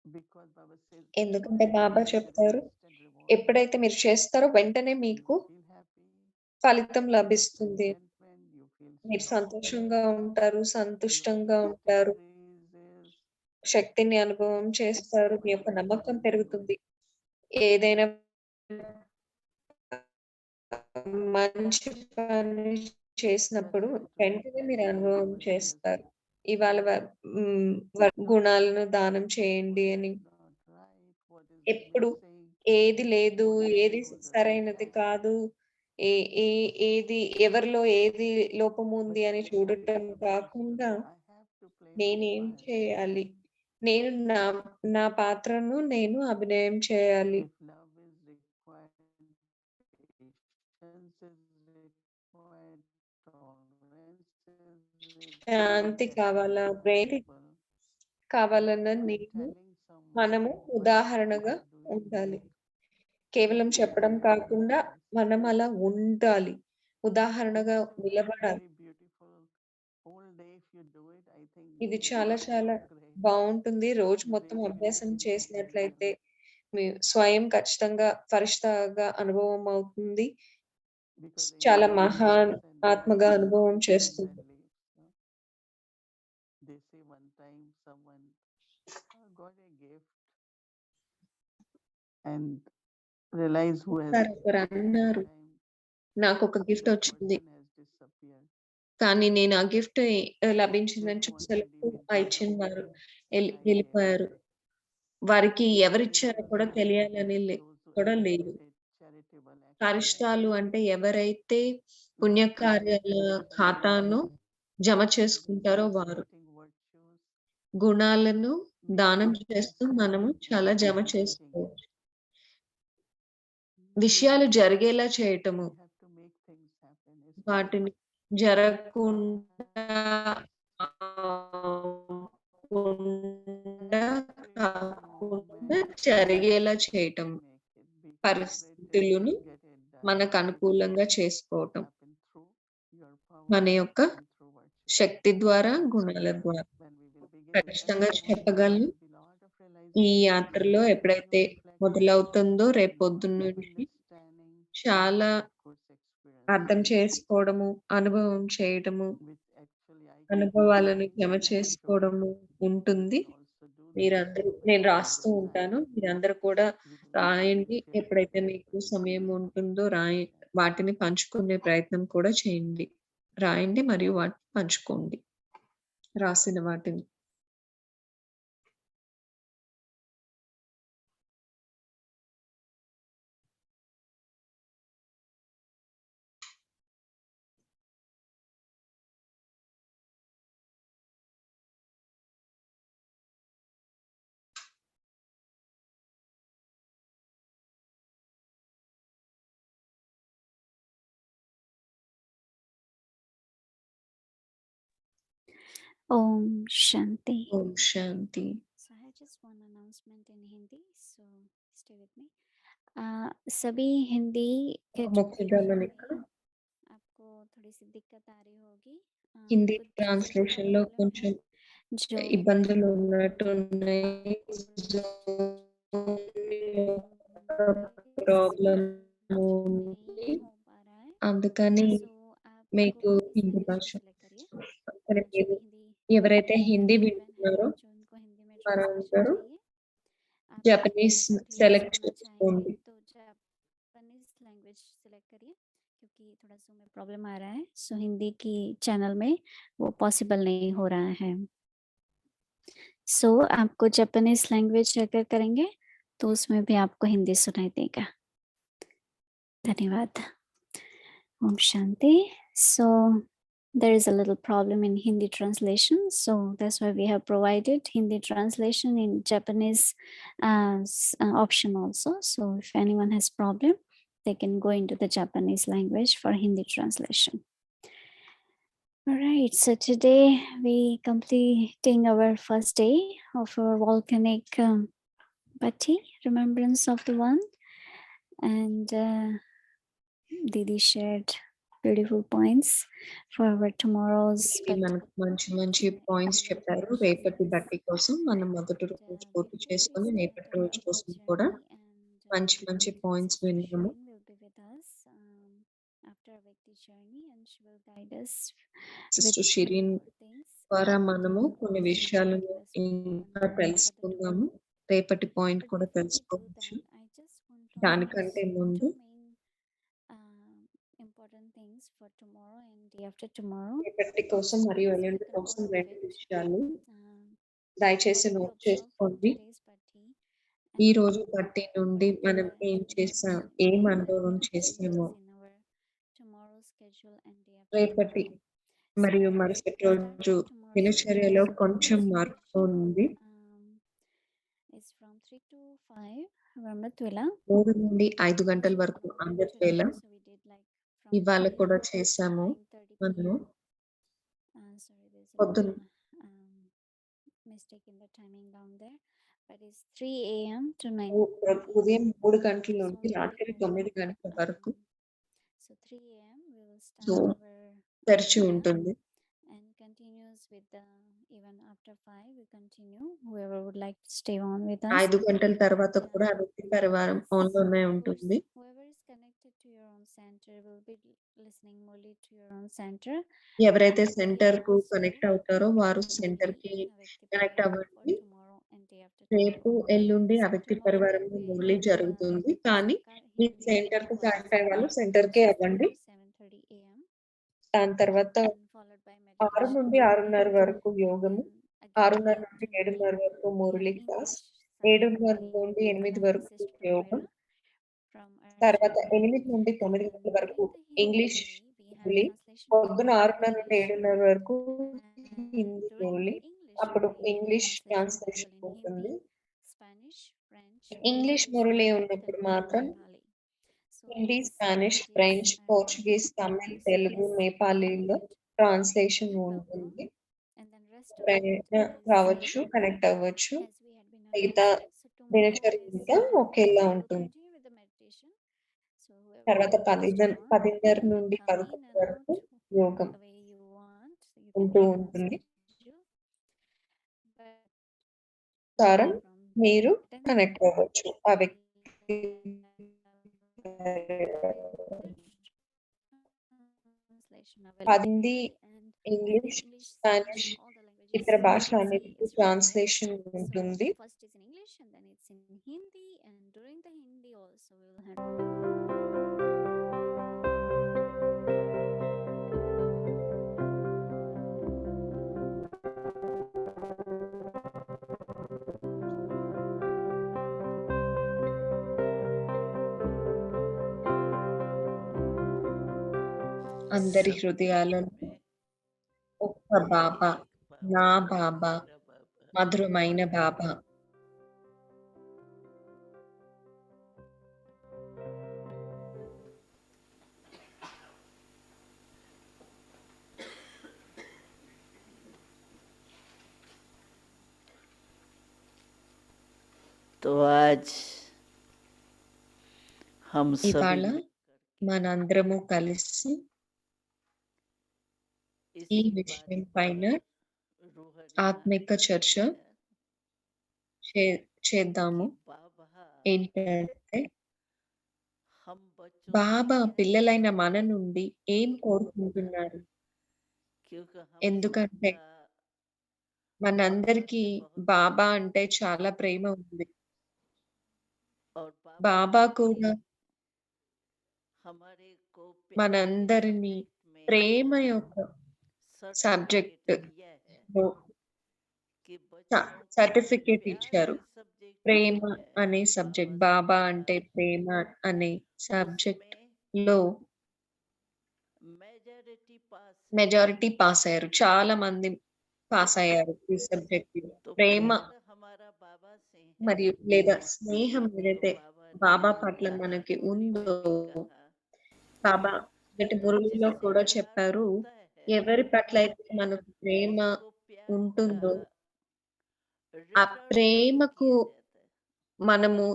because Baba says
ఎందుకంటే
anything
Baba
you do, there is
చెప్తారు,
instant reward.
ఎప్పుడైతే మీరు చేస్తారో వెంటనే
You
మీకు
feel happy,
ఫలితం
you feel
లభిస్తుంది.
contentment, you feel
మీరు
strong,
సంతోషంగా ఉంటారు,
your
సంతుష్టంగా
faith
ఉంటారు,
increases.
శక్తిని అనుభవం చేస్తారు, మీ యొక్క నమ్మకం పెరుగుతుంది. ఏదైనా మంచి పని చేసినప్పుడు వెంటనే మీరు అనుభవం చేస్తారు. ఇవాళ గుణాలను దానం చేయండి అని.
Not right, what is
ఎప్పుడు
missing,
ఏది లేదు, ఏది
those are
సరైనది
things.
కాదు, ఏ ఏ ఏది ఎవరిలో ఏది లోపం
But
ఉంది అని
if
చూడటం
the
కాకుండా
person, I have to play my
నేనేం
part.
చేయాలి? నేను నా నా పాత్రను నేను అభినయం చేయాలి.
If love is required, patience is required, tolerance is required,
శాంతి కావాలా? ప్రేమ
acceptable.
కావాలన్న
Not by
నేను
telling someone
మనము
what
ఉదాహరణగా
are doing
ఉండాలి.
right.
కేవలం చెప్పడం కాకుండా మనం అలా ఉండాలి. ఉదాహరణగా
This is
నిలబడాలి.
very beautiful. Whole day if you do it, I think
ఇది
it
చాలా
will be
చాలా
so great.
బావుంటుంది. రోజు
It
మొత్తం
really will
అభ్యాసం
change your
చేసినట్లయితే
life
మీ స్వయం ఖచ్చితంగా ఫరిష్తాగా అనుభవం అవుతుంది.
because
చాలా
everyone
మహాన్
comes and
ఆత్మగా అనుభవం
comes and
చేస్తుంది.
then leaves. They say one time someone got a gift and realized who has
ఒకసారి ఒకరు
given
అన్నారు,
that time
నాకొక గిఫ్ట్
that
వచ్చింది.
person has disappeared.
కానీ నేను ఆ గిఫ్ట్ లభించిందని
Very wanted
చూసేలోపు ఆ
immediately
ఇచ్చిన వారు
I gave
వెళ్ళిపోయారు.
it.
వారికి
So it
ఎవరిచ్చారో
was
కూడా
only
తెలియాలని
those who
కూడా లేదు.
appreciated charitable acts.
ఫరిష్తాలు అంటే ఎవరైతే
We have to
పుణ్యకార్యాల
appreciate
ఖాతాను జమ చేసుకుంటారో వారు.
creating virtues,
గుణాలను దానం
making
చేస్తూ
things
మనము
happen,
చాలా జమ
facilitating.
చేసుకోవచ్చు. విషయాలు జరిగేలా చేయటము,
We have to make things happen.
వాటిని జరగకుండా ఆగకుండా కాకుండా జరిగేలా చేయటం. పరిస్థితులను మనకు అనుకూలంగా చేసుకోవటం. మన యొక్క శక్తి ద్వారా, గుణాల ద్వారా. ఖచ్చితంగా చెప్పగలను. ఈ యాత్రలో ఎప్పుడైతే మొదలవుతుందో రేపొద్దున్న నుంచి చాలా అర్థం చేసుకోవడము, అనుభవం చేయడము, అనుభవాలను జమ చేసుకోవడము ఉంటుంది. మీరందరూ నేను రాస్తూ ఉంటాను. మీరందరూ కూడా రాయండి. ఎప్పుడైతే మీకు సమయం ఉంటుందో వాటిని పంచుకునే ప్రయత్నం కూడా చేయండి. రాయండి మరియు వాటిని పంచుకోండి. రాసిన వాటిని.
Om Shanti.
ఓం శాంతి.
So I just one announcement in Hindi, so stay with me. सभी हिंदी के
मुख्य
translation
गमनिका
में आपको थोड़ी सी दिक्कत आ रही होगी.
హిందీ
कुछ
ట్రాన్స్‌లేషన్ లో
problem
కొంచెం
है जो
ఇబ్బందులు ఉన్నట్టున్నాయి. ప్రాబ్లమ్ ఉంది.
नहीं हो पा रहा है.
అందుకని
So आप
మీకు
को हिंदी
హిందీ
language
భాష
को select करिए.
అందుకని
जो
మీరు
भी हिंदी
ఎవరైతే హిందీ
given है,
వింటున్నారో
जो उनको हिंदी में
వారందరూ
translation चाहिए. आप
జపనీస్
clear
సెలెక్ట్
सुनना
చేసుకోండి.
चाहेंगे तो जापानीज लैंग्वेज सेलेक्ट करिए क्योंकि थोड़ा सा में प्रॉब्लम आ रहा है. सो हिंदी की चैनल में वो पॉसिबल नहीं हो रहा है. सो आपको जापानीज लैंग्वेज अगर करेंगे तो उसमें भी आपको हिंदी सुनाई देगा. धन्यवाद. Om Shanti. So there is a little problem in Hindi translation, so that's why we have provided Hindi translation in Japanese option also. So if anyone has problem, they can go into the Japanese language for Hindi translation. All right, so today we completing our first day of our volcanic Bhatti, remembrance of the one, and Didi shared beautiful points for our tomorrow's
మనకు మంచి points చెప్పారు. రేపటి బట్టి కోసం మనం మొదటి రోజు పూర్తి చేసుకొని రేపటి రోజు కోసం కూడా మంచి పాయింట్స్ విన్నాము. సిస్టర్ షిరీన్ ద్వారా మనము కొన్ని విషయాలను ఇంకా తెలుసుకుందాము. రేపటి పాయింట్ కూడా తెలుసుకోవచ్చు. దానికంటే ముందు
important things for tomorrow and day after tomorrow.
రేపటి కోసం మరియు ఎల్లుండి కోసం 2 విషయాలు దయచేసి
What we
note
observe from
చేసుకోండి.
today's Bhatti
ఈ
and
రోజు బట్టి నుండి మనం ఏం చేసాం, ఏం అనుభవం చేసామో
in our tomorrow schedule and day after
రేపటి
tomorrow.
మరియు మరుసటి రోజు దినచర్యలో కొంచెం మార్పు ఉంది.
Is from 3 to 5 Amrit Vela.
3 నుండి 5 గంటల వరకు అమృత్ వేళ
So we did like from
ఇవాళ
3
కూడా
to
చేసాము.
9:30
మనము
sorry, there's a
పొద్దున
mistake in the timing down there. That is 3 a.m. to 9
ఉదయం 3 గంటల
p.m.
నుండి రాత్రి 9 గంటల వరకు
So 3 a.m. we will start
so
our
తెరిచి
program
ఉంటుంది.
and continues with the even after 5 we continue. Whoever would like to stay on with us.
5 గంటల తర్వాత కూడా అభివృద్ధి పరివారం ఆన్‌లోనే ఉంటుంది.
Whoever is connected to your own center will be listening only to your own center.
ఎవరైతే సెంటర్‌కు connect అవుతారో వారు సెంటర్‌కి కనెక్ట్ అవ్వండి. రేపు, ఎల్లుండి అభివృద్ధి పరివారంలో మురళి జరుగుతుంది. కానీ మీ సెంటర్‌కు కనెక్ట్ అయ్యే వాళ్ళు సెంటర్‌కే అవ్వండి.
7:30 a.m.
దాని తర్వాత
and followed by
6
meditation.
నుండి 6:30 వరకు యోగము,
Again,
6:30
8
నుండి
to 9
7:30 వరకు Murali
English
class,
Sunday
7:30
morning
నుండి 8 వరకు
analysis
యోగం,
Prakriti from our
తర్వాత
channel.
8 నుండి 9 గంటల వరకు
During the
English
Hindi, we have
Murli,
translation
పొద్దున
in
6:30 నుండి
English,
7:30 వరకు
and
Hindi
during
Murli,
English
అప్పుడు
Murli, we have
English
translation
translation
possible in
ఉంటుంది.
Hindi, Spanish, French,
English
Portuguese,
Murli
Tamil,
ఉన్నప్పుడు
Telugu,
మాత్రం
Nepali. So
Hindi,
these
Spanish,
languages
French,
are
Portuguese, Tamil, Telugu,
please
నేపాలీలో ట్రాన్స్‌లేషన్ ఉంటుంది.
welcome, and then rest of the
ఎవరైనా
routine is
రావచ్చు,
same
connect అవ్వచ్చు.
as we had been
మిగతా
announcing. So tomorrow
దినచర్య
is
ఇంకా ఒకేలా
we will
ఉంటుంది.
continue with the meditation. So whoever
తర్వాత
would like to stay on,
10:30
you
నుండి
can come
11
in and
వరకు
out
యోగం
the way you want. So you can
ఉంటూ
make your own
ఉంటుంది.
schedule. But
సారం
from
మీరు
10
connect అవ్వచ్చు. ఆ వ్యక్తి
translation available in
Hindi,
Hindi and
English,
English,
Spanish,
Spanish, all the languages
ఇతర
you
భాషలు
can see
అన్నిటికీ
is right there.
Translation
So
ఉంటుంది.
first is in English and then it's in Hindi, and during the Hindi also we will have
అందరి హృదయాలలో ఒక్క బాబా, నా బాబా, మధురమైన బాబా.
तो आज हम
ఇవాళ
सभी
మనందరము కలిసి ఈ
इसी
విషయం
बात
పైన
पर रूहानी
ఆత్మిక
बात
చర్చ
करनी है
చేద్దాము.
कि बाबा
ఏంటంటే
हम बच्चों
బాబా
से क्या
పిల్లలైన
चाहते
మన
हैं?
నుండి ఏం కోరుకుంటున్నారు?
क्योंकि हम
ఎందుకంటే
सबका
మనందరికీ
बाबा से बहुत
బాబా
प्यार
అంటే
है
చాలా ప్రేమ ఉంది.
और बाबा
బాబా
भी
కూడా
हमारे को प्यार के
మనందరినీ
सब्जेक्ट में
ప్రేమ యొక్క
सर्टिफिकेट
సబ్జెక్ట్
दिया है
లో
कि बच्चों को
సర్టిఫికేట్
प्यार
ఇచ్చారు.
के सब्जेक्ट
ప్రేమ
में
అనే
बाबा
సబ్జెక్ట్,
से
బాబా
प्यार
అంటే ప్రేమ అనే సబ్జెక్ట్
उसमें
లో
मेजॉरिटी पास है
మెజారిటీ పాస్ అయ్యారు. చాలా మంది పాస్ అయ్యారు ఈ సబ్జెక్ట్ లో.
तो
ప్రేమ
प्यार हमारा बाबा से है
మరియు లేదా స్నేహం
तो
ఏదైతే
बाबा
బాబా
ने
పట్ల
आज
మనకి
मुरली
ఉందో,
में भी कहा
బాబా మొదటి మురళిలో
जिससे
కూడా
प्यार
చెప్పారు,
होता है
ఎవరి పట్ల అయితే మనకు ప్రేమ
उसको प्यार
ఉంటుందో
का
ఆ
रिटर्न नहीं
ప్రేమకు
किया जाता है
మనము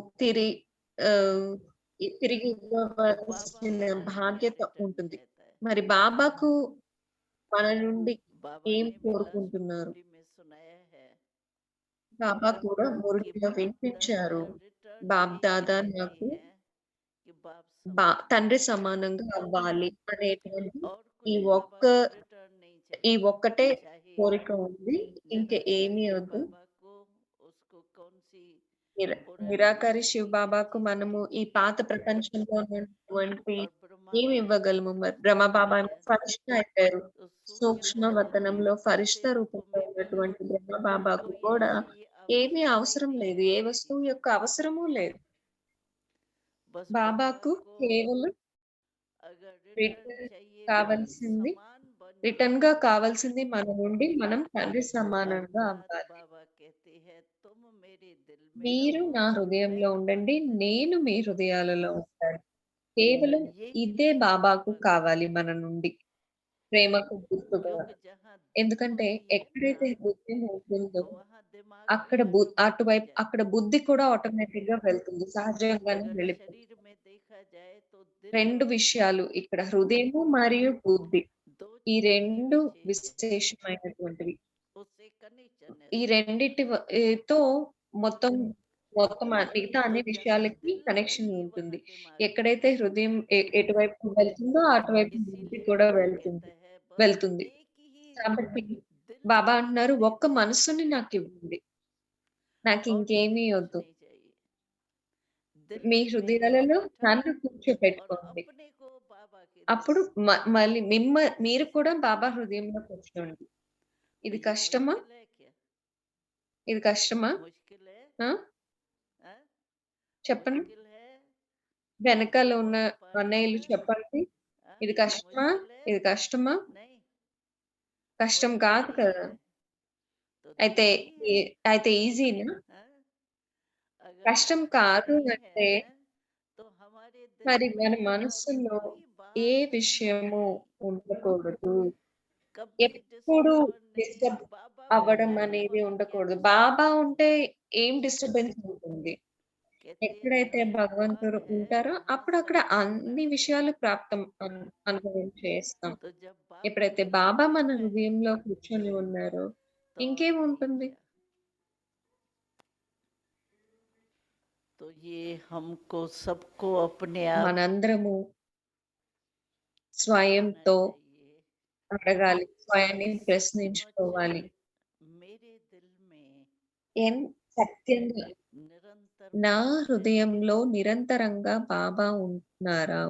తిరిగి
तो बाबा
ఇవ్వవలసిన
हमारा क्या
బాధ్యత
रिटर्न
ఉంటుంది.
चाहता है
మరి బాబాకు మన నుండి
बाबा
ఏం
ने भी लास्ट
కోరుకుంటున్నారు?
मुरली में सुनाया है
బాబా కూడా
कि
మురళిలో
बाप
వినిపించారు,
दादा रिटर्न
బాప్
यही
దాదా
कहते
నాకు
हैं कि बाप समान
తండ్రి
होना
సమానంగా
चाहिए
అవ్వాలి అనేటువంటి
और
ఈ
कुछ बाबा
ఒక్క
को रिटर्न नहीं
ఈ
चाहिए
ఒక్కటే
चाहे
కోరిక ఉంది. ఇంక
निराकारी
ఏమీ
शिव
వద్దు.
बाबा को उसको कौन सी पुरानी
నిరాకారి
दुनिया
శివ్
की
బాబాకు
चीज
మనము
मिल
ఈ
गई
పాత ప్రపంచంలో ఉన్నటువంటి
और ब्रह्मा
ఏమి
बाबा
ఇవ్వగలము?
सूक्ष्म
మరి బ్రహ్మ బాబా
वतन
ఏమో
है
ఫరిష్ట అయిపోయారు.
तो
సూక్ష్మ
सूक्ष्म
వతనంలో ఫరిష్ట
ऐसे रूप
రూపంలో
में भी
ఉన్నటువంటి బ్రహ్మ బాబాకు
कोई
కూడా
ऐसी
ఏమీ
आवश्यकता ही
అవసరం
नहीं
లేదు.
है
ఏ
किसी
వస్తువు
चीज
యొక్క అవసరము లేదు.
बस बाबा
బాబాకు
को
కేవలం
अगर रिटर्न
రిటర్న్
चाहिए तो
కావాల్సింది
समान बन
రిటర్న్ గా
जाए
కావాల్సింది మన నుండి మనం తండ్రి
और
సమానంగా
बात
అవ్వాలి.
बाबा कहते हैं तुम मेरे दिल में
మీరు
रहो
నా
मैं
హృదయంలో ఉండండి,
तुम्हारे हृदय
నేను
में
మీ
रहूं
హృదయాలలో ఉంటాను. కేవలం
यही
ఇదే
बाबा
బాబాకు
को
కావాలి
चाहिए
మన నుండి, ప్రేమకు గుర్తుగా.
क्योंकि जहाँ दिल
ఎందుకంటే
होती है
ఎక్కడైతే
ना
హృదయం ఉంటుందో
वहाँ दिमाग
అక్కడ అటువైపు అక్కడ బుద్ధి కూడా ఆటోమేటిక్‌గా వెళ్తుంది. సహజంగానే
अगर
వెళ్ళిపోతుంది.
शरीर में देखा जाए तो दिल
2
और दिमाग
విషయాలు ఇక్కడ హృదయము మరియు బుద్ధి.
दो
ఈ
चीजें
2
विशेष है,
విశేషమైనటువంటివి.
उससे कनेक्शन है।
ఈ రెండిటి తో మొత్తం మొత్తం మిగతా అన్ని
तो जहाँ
విషయాలకి
दिल
కనెక్షన్
वहीं
ఉంటుంది.
वहाँ दिमाग भी
ఎక్కడైతే
है।
హృదయం ఎటువైపు వెళ్తుందో అటువైపు బుద్ధి
इसीलिए
కూడా
बाबा
వెళ్తుంది.
कहता है बस
వెళ్తుంది.
एक ही
కాబట్టి
दिल
బాబా
मुझे
అంటున్నారు,
दे
"ఒక్క
दो
మనస్సుని నాకివ్వండి.
और मुझे
నాకింకేమీ
कुछ
వద్దు.
नहीं चाहिए। दिल
మీ
में मेरे को
హృదయాలలో
बिठाओ
నన్ను
और
కూర్చోపెట్టుకోండి."
अपने को बाबा के
అప్పుడు
दिल में
మళ్ళీ
बिठाओ।
మీరు కూడా బాబా హృదయంలో కూర్చోండి.
तो
ఇది
ये
కష్టమా?
मुश्किल है क्या?
ఇది కష్టమా?
मुश्किल है?
ఆ!
हाँ?
చెప్పండి.
मुश्किल है?
వెనకాల
तो
ఉన్న
बोलो
అన్నయ్యలు
पार्टनर,
చెప్పండి.
हाँ?
ఇది కష్టమా?
मुश्किल है?
ఇది కష్టమా?
नहीं,
కష్టం
मुश्किल
కాదు
नहीं
కదా!
है। तो
అయితే
इजी है।
అయితే ఈజీనా?
हाँ? अगर
కష్టం
मुश्किल
కాదు
नहीं है
అంటే
तो हमारे दिल
మరి మన
में और
మనస్సులో
कोई
ఏ
बात होनी
విషయము
नहीं।
ఉండకూడదు.
कभी
ఎప్పుడు
डिस्टर्ब नहीं,
డిస్టర్బ్
बाबा
అవ్వడం
होता है
అనేది
वहाँ क्या
ఉండకూడదు. బాబా
डिस्टर्बेंस
ఉంటే
है?
ఏం డిస్టర్బెన్స్ ఉంటుంది.
कहते हैं
ఎక్కడైతే
जहाँ
భగవంతుడు
भगवान है
ఉంటారో
वहाँ
అప్పుడు
सब
అక్కడ
कुछ
అన్ని
प्राप्त
విషయాలు
है।
అనుభవం చేస్తాం.
तो जब बाबा
ఎప్పుడైతే
दिल
బాబా
में
మన
है
హృదయంలో కూర్చొని ఉన్నారో
तो और नहीं
ఇంకేముంటుంది?
क्या। तो ये हमको सबको अपने आप
మనందరము
पूछना
స్వయంతో
चाहिए
అడగాలి. స్వయాన్ని
कि
ప్రశ్నించుకోవాలి.
सचमुच मेरे दिल में
సత్యంగా
निरंतर
నా
बाबा है।
హృదయంలో నిరంతరంగా బాబా ఉంటున్నారా?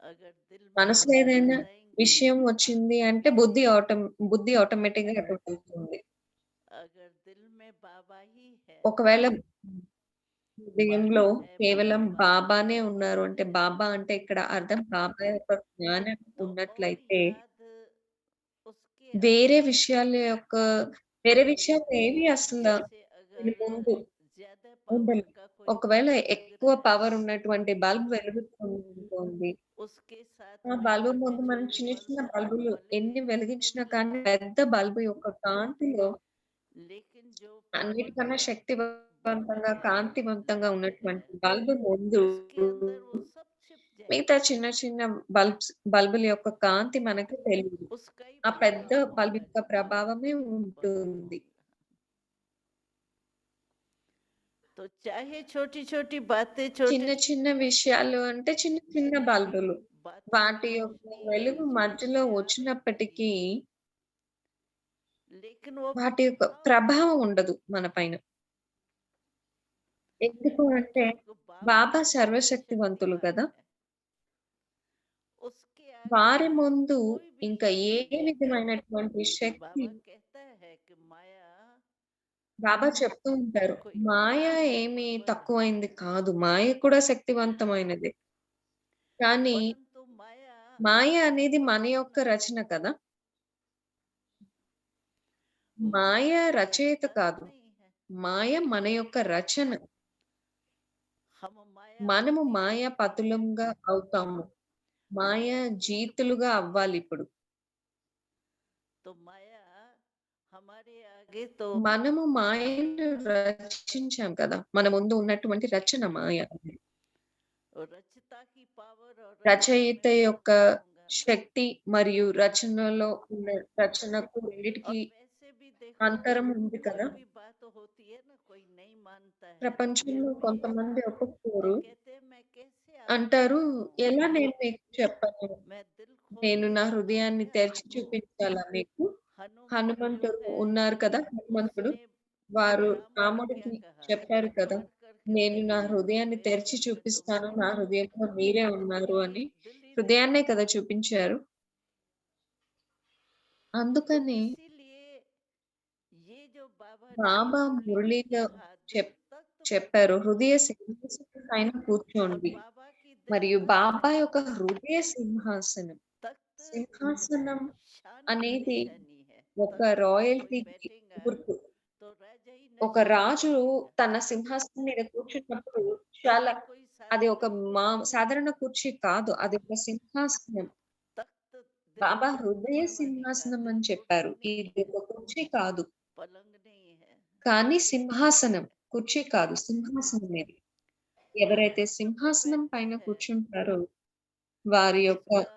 अगर दिल में
మనసులో ఏదైనా
विचार आएंगे
విషయం
तो
వచ్చింది
बाबा
అంటే
ही है।
బుద్ధి ఆటోమేటిక్‌గా అటు వెళ్తుంది.
अगर दिल में बाबा ही है,
ఒకవేళ
बाबा
హృదయంలో
है
కేవలం
बाबा
బాబానే ఉన్నారు అంటే, బాబా అంటే ఇక్కడ అర్థం బాబా యొక్క జ్ఞానం
तो और
ఉన్నట్లయితే,
याद उसके
వేరే
आगे
విషయాల యొక్క వేరే విషయాలు ఏవి అసల
जैसे
దీని
अगर
ముందు
ज्यादा पावर
ఉండలేవు.
का कोई
ఒకవేళ
बल्ब जग
ఎక్కువ
रहा
పవర్
है
ఉన్నటువంటి బల్బ్ వెలుగుతుందనుకోండి.
उसके साथ
ఆ
में
బల్బు
छोटे
ముందు మనం
छोटे
చిన్న చిన్న
बल्ब
బల్బులు
भले
ఎన్ని
ही
వెలిగించినా
होंगे,
కానీ పెద్ద బల్బు యొక్క కాంతిలో
लेकिन जो
అన్నిటికన్నా
पावरफुल
శక్తివంతంగా,
बल्ब
కాంతివంతంగా
लाइट है
ఉన్నటువంటి బల్బు ముందు
उसके अंदर वो सब छिप
మిగతా
जाएगा।
చిన్న చిన్న బల్బుల యొక్క కాంతి మనకు తెలీదు.
उसका ही
ఆ పెద్ద
प्रभाव
బల్బ్
होगा
యొక్క
जो
ప్రభావమే
बल्ब
ఉంటుంది.
होगा। तो चाहे छोटी छोटी बातें
చిన్న
छोटे
చిన్న విషయాలు అంటే చిన్న చిన్న బల్బులు.
बातें
వాటి యొక్క
रोशनी
వెలుగు
बीच बीच
మధ్యలో
में आ
వచ్చినప్పటికీ
जाएगी, लेकिन वो
వాటి యొక్క
प्रभाव
ప్రభావం ఉండదు మన పైన. ఎందుకు అంటే
जो बाबा
బాబా సర్వశక్తివంతులు
सर्वशक्तिमान
కదా!
है, उसके आगे
వారి ముందు
कोई भी
ఇంకా ఏ
शक्ति नहीं है।
విధమైనటువంటి శక్తి
बाबा कहता है कि माया
బాబా చెప్తూ ఉంటారు.
कोई
మాయ
किसी के
ఏమి
बराबर
తక్కువైంది
नहीं,
కాదు. మాయ కూడా శక్తివంతమైనదే. కానీ
परंतु माया
మాయ అనేది మన యొక్క
रचना
రచన
है,
కదా! మాయ
माया
రచయిత
रचना
కాదు.
नहीं है।
మాయ మన యొక్క రచన.
हम माया
మనము
पति
మాయ
बनते हैं,
పతులంగా అవుతాము. మాయ
माया जीत
జీతులుగా అవ్వాలిప్పుడు.
तो माया हमारे आगे तो
మనము మాయను రచించాం కదా! మన ముందు ఉన్నటువంటి రచన మాయ.
रचता की पावर और रचना
రచయిత
में मैं
యొక్క
बताऊंगा।
శక్తి మరియు రచనలో ఉన్న రచనకు
और
రెండిటికి
वैसे भी देखो,
అంతరం ఉంది
कोई
కదా!
भी बात होती है ना, कोई नहीं मानता है फिर
ప్రపంచంలో
भी
కొంతమంది
वो
ఒప్పుకోరు.
कहते हैं मैं कैसे आपको
అంటారు,
बताऊं,
"ఎలా నేను మీకు చెప్పను?
मैं दिल खोल
నేను
के
నా
बताऊं
హృదయాన్ని
क्या।
తెరిచి చూపించాలా మీకు?"
हनुमान जो
హనుమంతుడు
है
ఉన్నారు కదా! హనుమంతుడు.
उसने
వారు
राम को क्या
రాముడికి
कहा,
చెప్పారు
हाथ
కదా!
भर करके
"నేను నా
देखिए तो
హృదయాన్ని
मेरे
తెరిచి
दिल में तुम
చూపిస్తాను.
हो।
నా హృదయంలో మీరే ఉన్నారు" అని.
दिल ही देखा
హృదయాన్నే కదా
था।
చూపించారు.
तो
అందుకని
इसीलिए ये जो बाबा ने
బాబా
मुरली में
మురళిలో
कहा दिल तख्त
చెప్పారు.
पर
హృదయ సింహాసనం పైన
और
కూర్చోండి.
बाबा की दिल
మరియు
तख्त
బాబా యొక్క హృదయ సింహాసనం.
तख्त
సింహాసనం
शान की
అనేది
निशानी है।
ఒక
तख्त पे कोई
రాయల్టీకి
बैठेगा
గుర్తు.
तो राजा ही
ఒక
नशे में
రాజు
बैठेगा,
తన సింహాసనం మీద కూర్చున్నప్పుడు చాలా
कोई
అది ఒక
साधारण कुर्सी नहीं,
సాధారణ కుర్చీ కాదు. అది ఒక సింహాసనం.
तख्त दिल
బాబా
तख्त
హృదయ
बाबा ने कहा,
సింహాసనం
दिल
అని
कुर्सी
చెప్పారు.
नहीं
ఇది
है,
ఒక కుర్చీ కాదు.
पलंग नहीं है,
కానీ
लेकिन
సింహాసనం,
है।
కుర్చీ కాదు సింహాసనం ఇది. ఎవరైతే
जब कोई
సింహాసనం
बैठता
పైన
है
కూర్చుంటారో వారి యొక్క
उसका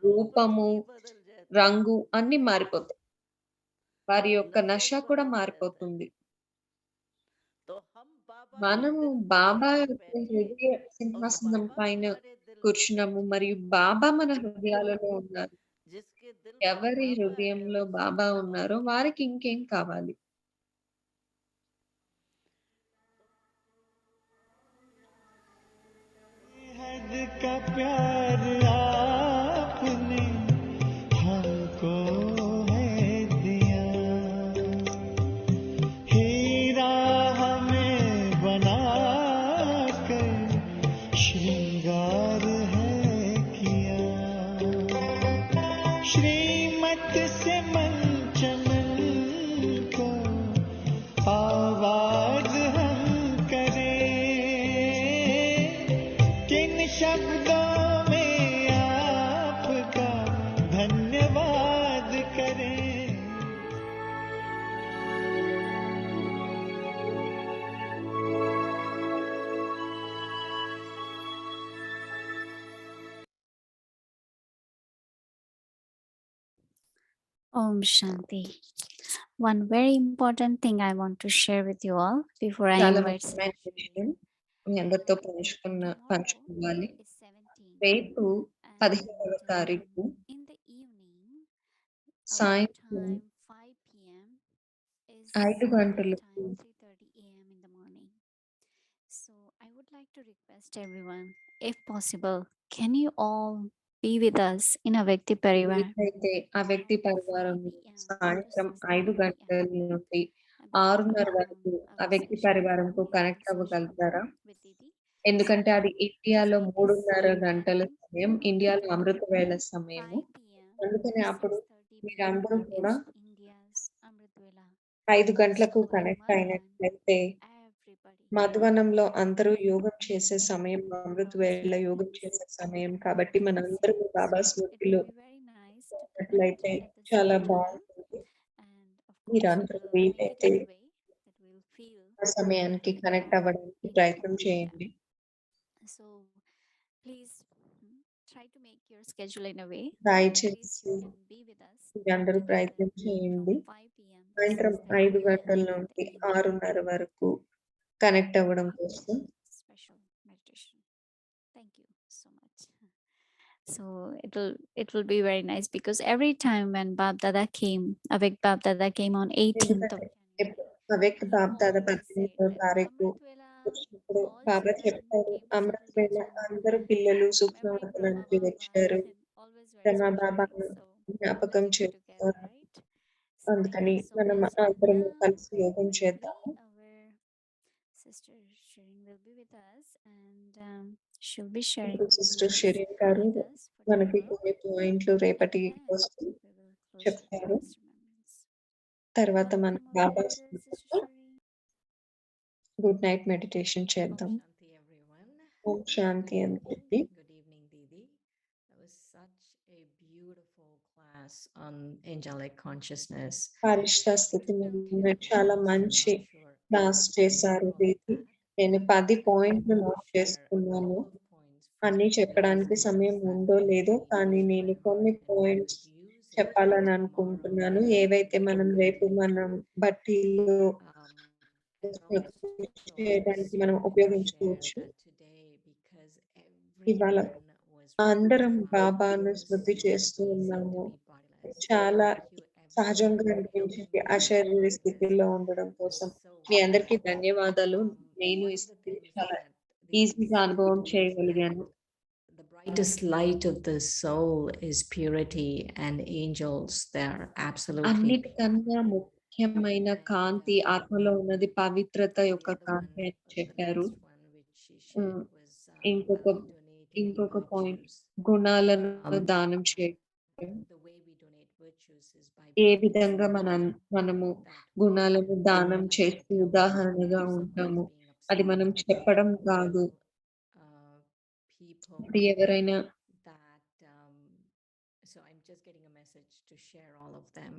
रूप रंग
రూపము,
ही बदल जाता है,
రంగు అన్నీ మారిపోతాయి. వారి యొక్క
नशा
నష
ही
కూడా
बदल जाता है।
మారిపోతుంది.
तो हम बाबा के
మనము
दिल पे
బాబా
आके
యొక్క
बैठे
హృదయ
और
సింహాసనం
बाबा
పైన
हमारे दिल में
కూర్చున్నాము
बैठे।
మరియు బాబా మన హృదయాలలో ఉన్నారు.
जिसके दिल में
ఎవరి
बाबा है
హృదయంలో
उसे
బాబా
क्या और
ఉన్నారో
चाहिए।
వారికి ఇంకేం కావాలి?
हद का प्यार आपने हमको है दिया, हीरा हमें बना कर श्रृंगार है किया, श्रीमत से मंचमन को आवाज हम करें, किन शब्दों में आपका धन्यवाद करें।
Om Shanti. One very important thing I want to share with you all before I
చాలా
invite
ముఖ్యమైన
Sister
విషయం
Shireen.
మీ అందరితో
Tomorrow
పంచుకోవాలి.
is 17th
రేపు
and
15వ తారీఖు
in the evening, our
సాయంత్రం
time 5 p.m. is
5
our
గంటలకు
time 3:30 a.m. in the morning. So I would like to request everyone, if possible, can you all be with us in a Vyakti Parivar
వీలైతే ఆ వ్యక్తి
from 5
పరివారం
p.m. to
సాయంత్రం 5
6:30
గంటల
p.m.
నుండి
because
6:30 వరకు ఆ
our
వ్యక్తి
session
పరివారంకు
is
connect
session
అవ్వగలుగుతారా?
with Didi.
ఎందుకంటే అది ఇండియాలో
So at the
3:30
same
గంటల
time,
సమయం, ఇండియాలో అమృత వేళ సమయము.
5 p.m.
అందుకని
to
అప్పుడు
6:30
మీరందరూ
p.m.
కూడా
is India's Amrit Vela.
5 గంటలకు
So in
కనెక్ట్
Madhuban,
అయినట్లయితే
everybody,
మధువనంలో అందరూ
everybody,
యోగం చేసే సమయం, అమృత వేళ యోగం
please
చేసే సమయం. కాబట్టి మనందరం బాబా
so it
స్మృతిలో
will be very nice to connect
ఉన్నట్లయితే
at the
చాలా
same time.
బాగుంటుంది.
And of course, we
మీరందరూ
will make it
వీలైతే
in a way that we'll feel
ఆ సమయానికి
that we
కనెక్ట్
are
అవ్వడానికి
in
ప్రయత్నం
India.
చేయండి.
So please try to make your schedule in a way that at least
దయచేసి
you can be with us
మీరందరూ
together
ప్రయత్నం
from
చేయండి.
5 p.m. to
సాయంత్రం
6:30
5
p.m.
గంటల
in the
నుండి
evening
6:30 వరకు కనెక్ట్ అవ్వడం
for
కోసం.
special meditation. Thank you so much. So it will be very nice because every time when Bab Dada came, Avik Bab Dada came on 18th of
ఎందుకంటే
January,
awake
he
Bob Dada
always said
18వ
that
తారీఖు
Amrit Vela,
వచ్చినప్పుడు
all
బాబా
children
చెప్పారు,
came to
Amrutha
Shakti
వేళ
Jan,
అందరూ పిల్లలు
memory
సూక్ష్మవతనానికి
Brahma Baba,
వచ్చారు,
and always very
Rama
special
Baba
things. So
జ్ఞాపకం
let's do together,
చేస్తారు.
right? So thank
అందుకని
you so
మనం
much. And
అందరం
now
కలిసి యోగం
maybe
చేద్దాము.
our sister Shireen will be with us, and she'll be sharing
ఇప్పుడు
few
sister
points
Shirin గారు
with us for
మనకి
tomorrow,
కొన్ని పాయింట్లు
and
రేపటి
then
కోసం
we will close with
చెప్తారు.
Lotus remembrance.
తర్వాత
Welcome
మనం
over
Baba
here, Sister
స్మృతితో
Shireen.
Good night meditation
Om
చేద్దాం.
Shanti, everyone.
ఓం శాంతి
Good
అందరికీ.
evening. Good evening, Didi. That was such a beautiful class on angelic consciousness.
ఫరిష్తా స్థితి
Extremely
మీద చాలా
points. I'm
మంచి
not sure
class
everyone took
చేశారు
all of
Didi.
that.
నేను 10
I just
పాయింట్లు
want to
note
share a
చేసుకున్నాను.
couple of points from
అన్నీ చెప్పడానికి
today's
సమయం
class that
ఉందో
I
లేదో,
believe
కానీ
will
నేను
convert
కొన్ని
and we
points
would use it
చెప్పాలని
tomorrow
అనుకుంటున్నాను.
in
ఏవైతే
a
మనం
good
రేపు
way.
మనం బట్టీలో
And also
చేయడానికి
just
మనం
want to share
ఉపయోగించుకోవచ్చు.
that today, because
ఇవాళ
everyone was
అందరం
reminded
బాబాను
it was
స్మృతి
so
చేస్తూ
easy to
ఉన్నాము.
be bodiless.
చాలా
Thank you,
సహజంగా
everyone,
అనిపించింది
helping me to be
అశరీర
bodiless.
స్థితిలో ఉండడం
It was
కోసం.
so
మీ అందరికీ
easy.
ధన్యవాదాలు. నేను
One
ఈ
of the
స్థితిని
things
చాలా
that the
ఈజీగా అనుభవం
was
చేయగలిగాను.
that the brightest light of the soul is purity, and angels, they're absolutely
అన్నిటికన్నా ముఖ్యమైన కాంతి
and
ఆత్మలో ఉన్నది పవిత్రత
the
యొక్క
other one,
కాంతి అని
the
చెప్పారు.
next one which she shared was
ఇంకొక
about donating
ఇంకొక పాయింట్
virtues.
గుణాలను దానం చేయడం.
The way we donate virtues is by
A
being
విధంగా
example
మనము
that
గుణాలను
we
దానం
don't like
చేస్తూ
to tell
ఉదాహరణగా
if someone
ఉంటాము.
is being
అది
upset,
మనం
but we
చెప్పడం
can
కాదు.
tell people
ఇప్పుడు ఎవరైనా
that so I'm just getting a message to share all of them.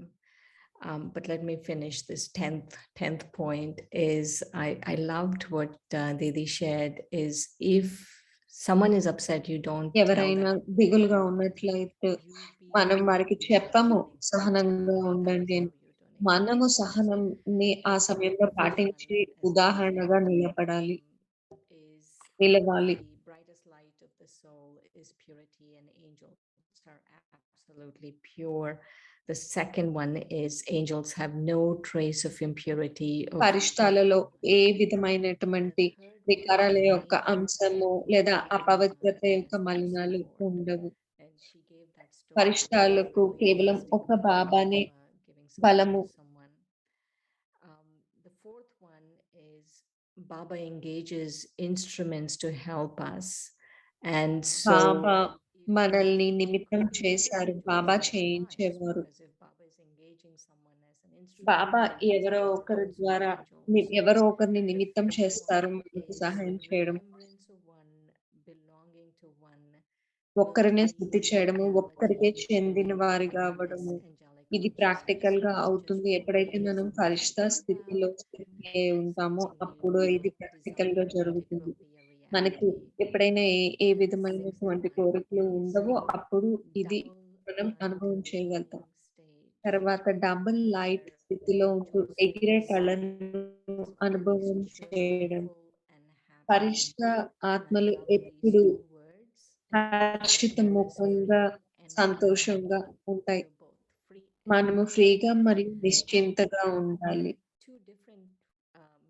But let me finish this 10th point is I loved what Didi shared is if someone is upset, you don't tell
ఎవరైనా
them.
దిగులుగా ఉన్నట్లయితే మనం వారికి చెప్పము సహనంగా ఉండండి అని. మనము సహనంని ఆ సమయంలో పాటించి ఉదాహరణగా నిలబడాలి,
Is
నిలవాలి.
the brightest light of the soul is purity, and angels are absolutely pure. The second one is angels have no trace of impurity.
పరిష్టాలలో ఏ విధమైనటువంటి వికారాల యొక్క అంశము లేదా అపవిత్రత యొక్క మలినాలు ఉండవు. పరిష్టాలకు కేవలం ఒక బాబానే బలము.
The fourth one is Baba engages instruments to help us. And so
బాబా మనల్ని నిమిత్తం చేశారు, బాబా చేయించేవారు. బాబా ఎవరో ఒకరి ద్వారా ఎవరో ఒకరిని నిమిత్తం చేస్తారు మనకు సహాయం చేయడం. ఒక్కరినే స్థుతి చేయడము, ఒక్కరికే చెందిన వారిగా అవ్వడము, ఇది ప్రాక్టికల్ గా అవుతుంది ఎప్పుడైతే మనం ఫరిష్తా స్థితిలో ఉంటామో అప్పుడు ఇది ప్రాక్టికల్ గా జరుగుతుంది. మనకి ఎప్పుడైనా ఏ విధమైనటువంటి కోరికలు ఉండవో అప్పుడు ఇది మనం అనుభవం చేయగలుగుతాం. తర్వాత డబుల్ లైట్ స్థితిలో ఉంటూ ఎగిరే కళను అనుభవం చేయడం. పరిష్ట ఆత్మలు ఎప్పుడు హర్షితముఖంగా సంతోషంగా ఉంటాయి. మనము ఫ్రీగా మరియు నిశ్చింతగా ఉండాలి.
Two different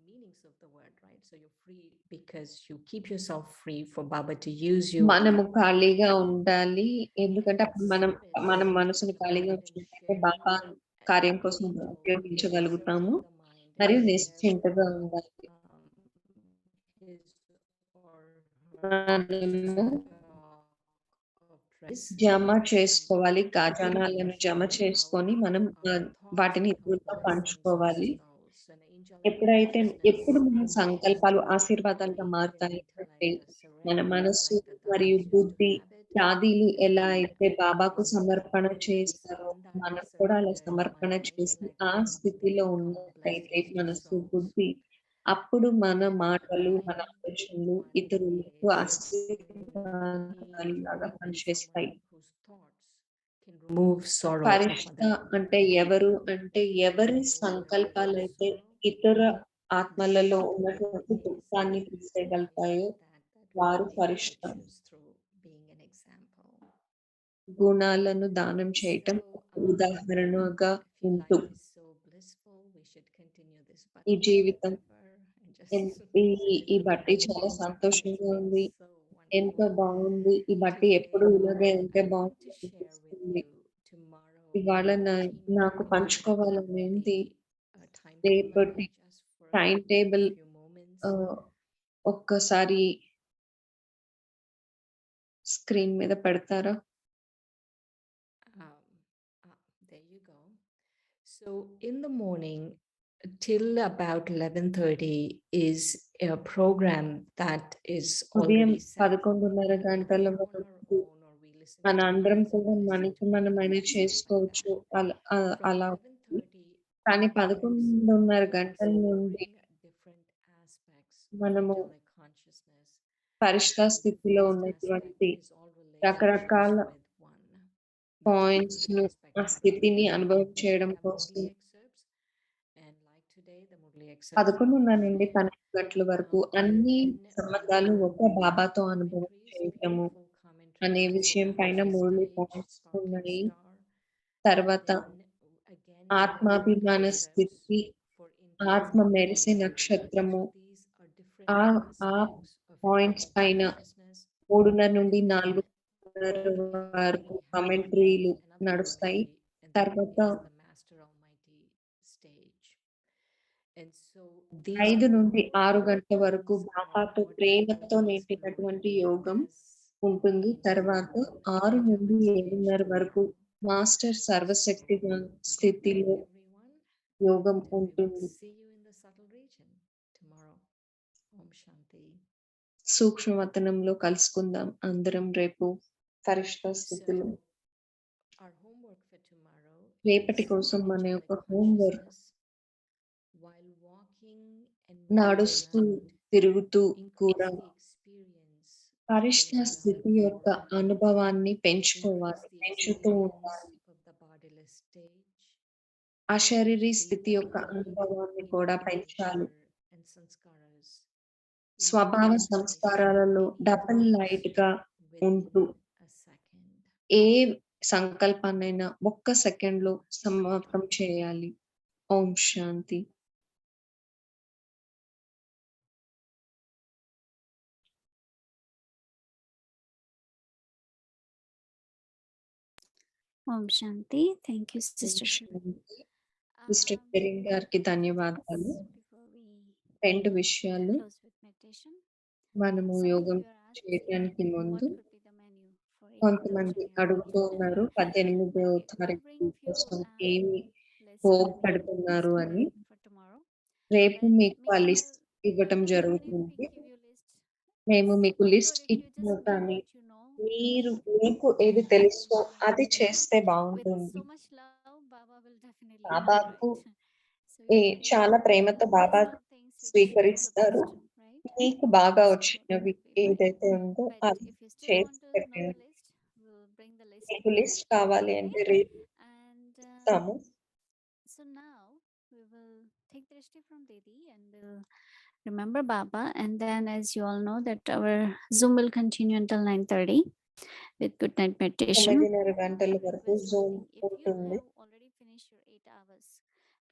meanings of the word, right? So you're free because you keep yourself free for Baba to use you.
మనము ఖాళీగా ఉండాలి, ఎందుకంటే అప్పుడు మనం మనసుని ఖాళీగా ఉంచుకుంటే బాబా కార్యం కోసం ఉపయోగించగలుగుతాము. మరియు నిశ్చింతగా ఉండాలి. మనము జమ చేసుకోవాలి, ఖజానాలను జమ చేసుకొని మనం వాటిని ఇతరులతో పంచుకోవాలి. ఎప్పుడు మన సంకల్పాలు ఆశీర్వాదాలుగా మారుతాయి అంటే మన మనస్సు మరియు బుద్ధి ఆదిలు ఎలా అయితే బాబాకు సమర్పణ చేస్తారో మనం కూడా అలా సమర్పణ చేసి ఆ స్థితిలో ఉన్నట్లయితే మనస్సు బుద్ధి అప్పుడు మన మాటలు మన ఆలోచనలు ఇతరులకు ఆశీర్వాదాలుగా పనిచేస్తాయి. పరిష్ట అంటే ఎవరు అంటే ఎవరి సంకల్పాలైతే ఇతర ఆత్మలలో ఉన్నటువంటి దుఃఖాన్ని తీసేయగలుగుతాయో వారు పరిష్ట. గుణాలను దానం చేయటం ఉదాహరణగా ఉంటూ ఈ జీవితం ఈ బట్టి చాలా సంతోషంగా ఉంది, ఎంతో బాగుంది, ఈ బట్టి ఎప్పుడు ఇలాగే ఉంటే బాగుంటుంది. ఇవాళ నాకు పంచుకోవాలనేది రేపటి టైం టేబుల్ ఒక్కసారి స్క్రీన్ మీద పెడతారా?
There you go. So in the morning till about 11:30 is a program that is
ఉదయం
already set.
11:30 గంటల వరకు మన అందరం కూడా మనకి మనమైనా చేసుకోవచ్చు అలా. కానీ 11:30 గంటల నుండి మనము పరిష్ట స్థితిలో ఉన్నటువంటి రకరకాల పాయింట్స్ ను ఆ స్థితిని అనుభవం చేయడం కోసం 11:30 నుండి 12 గంటల వరకు అన్ని సంబంధాలు ఒక బాబాతో అనుభవం చేయటము అనే విషయం పైన 3 పాయింట్స్ ఉన్నాయి. తర్వాత ఆత్మాభిమాన స్థితి, ఆత్మ మెరిసే నక్షత్రము, ఆ పాయింట్స్ పైన 3:30 నుండి 4:30 వరకు కామెంటరీలు నడుస్తాయి. తర్వాత 5 నుండి 6 గంటల వరకు బాబాతో ప్రేమతో నిండినటువంటి యోగం ఉంటుంది. తర్వాత 6 నుండి 7:30 వరకు మాస్టర్ సర్వశక్తి స్థితిలో యోగం ఉంటుంది. సూక్ష్మవతనంలో కలుసుకుందాం అందరం రేపు ఫరిష్తా స్థితిలో.
Our homework for tomorrow
రేపటి కోసం మన
angelic
యొక్క homework
consciousness. While walking and
నడుస్తూ,
moving around,
తిరుగుతూ కూడా
increase the experience of the
పరిష్ట
realm
స్థితి యొక్క
aura,
అనుభవాన్ని
increase
పెంచుకోవాలి,
the
పెంచుతూ
experience
ఉండాలి.
of the bodiless stage,
అశరీరీ
the
స్థితి యొక్క
ability
అనుభవాన్ని
in
కూడా
the
పెంచాలి.
nature and sanskaras,
స్వభావ
increase
సంస్కారాలలో
any
double
thoughts
light గా ఉంటూ
within a second.
ఏ సంకల్పాన్నైనా ఒక్క సెకండ్లో సమాప్తం చేయాలి. Om Shanti.
Om Shanti. Thank you,
Om
Sister Shri.
Shanti. Mister Kerin గారికి ధన్యవాదాలు.
Before we
2 విషయాలు
close with meditation,
మనము
some of
యోగం
you are asking
చేయడానికి
what
ముందు
could be the menu for 18th of
కొంతమంది
January.
అడుగుతూ ఉన్నారు 18వ
Okay, we'll
తారీఖు
bring few
కోసం ఏమి
lists
పోగు
and
పెడుతున్నారు
list
అని.
for tomorrow.
రేపు
But
మీకు ఆ
meanwhile,
లిస్ట్ ఇవ్వటం
even if
జరుగుతుంది.
we give you list,
మేము మీకు
it's
list
good if you
ఇచ్చినా
just make
కానీ
what you know,
మీరు
because
మీకు ఏది తెలుసో అది చేస్తే
with
బాగుంటుంది.
so much love, Baba will definitely do it,
బాబాకు
right? So you can
చాలా ప్రేమతో
list
Baba
down things which you know the
స్వీకరిస్తారు.
best, right?
మీకు బాగా
So
వచ్చినవి
that will be fine.
ఏదైతే ఉందో
But
అది
if you still
చేసి
want to know
పెట్టండి.
the list, we'll bring the list
మీకు లిస్ట్
tomorrow.
కావాలి అంటే రేపు
And
ఇస్తాము.
so now we will take the Drishti from Didi and we'll remember Baba. And then, as you all know, that our Zoom will continue until 9:30 with good night meditation.
9:30 గంటల వరకు
Request
Zoom
one thing, if you
ఉంటుంది.
have already finished your 8 hours,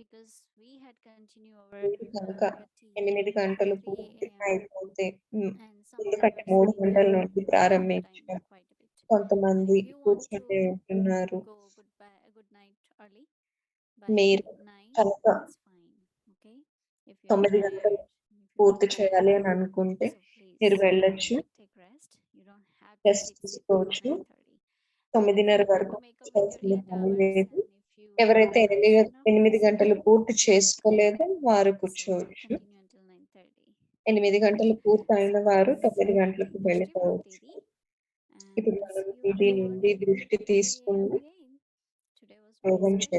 because we had continued our
మీరు కనుక
Bhagavad
8 గంటలు
3
పూర్తి
a.m.
అయిపోతే
and some of
ఎందుకంటే
you
3
are
గంటల
sleeping
నుండి
time
ప్రారంభించాం.
quite a bit.
కొంతమంది
If you want to
కూర్చుంటే ఉంటున్నారు.
go good night early by
మీరు
9,
కనుక
that's fine. Okay, if you are
9
tired,
గంటలు
if you
పూర్తి
feel
చేయాలి
tired,
అని అనుకుంటే
so please
మీరు వెళ్ళొచ్చు,
take rest. You don't have to
rest
sit till
తీసుకోవచ్చు.
9:30.
9:30
If you
వరకు
want to make up with your
చేయాల్సిన
8
పని
hours
లేదు.
and if you
ఎవరైతే
have enough
8
rest,
గంటలు పూర్తి
do it.
చేసుకోలేదో వారు
So
కూర్చోవచ్చు.
continue until 9:30.
8 గంటలు పూర్తి అయిన వారు 9
Take
గంటలకు
Drishti from
వెళ్ళిపోవచ్చు.
Didi and
ఇప్పుడు
we'll
మనం
see you
ఇది
tomorrow
నుండి
at
దృష్టి
3 a.m.
తీసుకుని
again. Today was very
యోగం
special.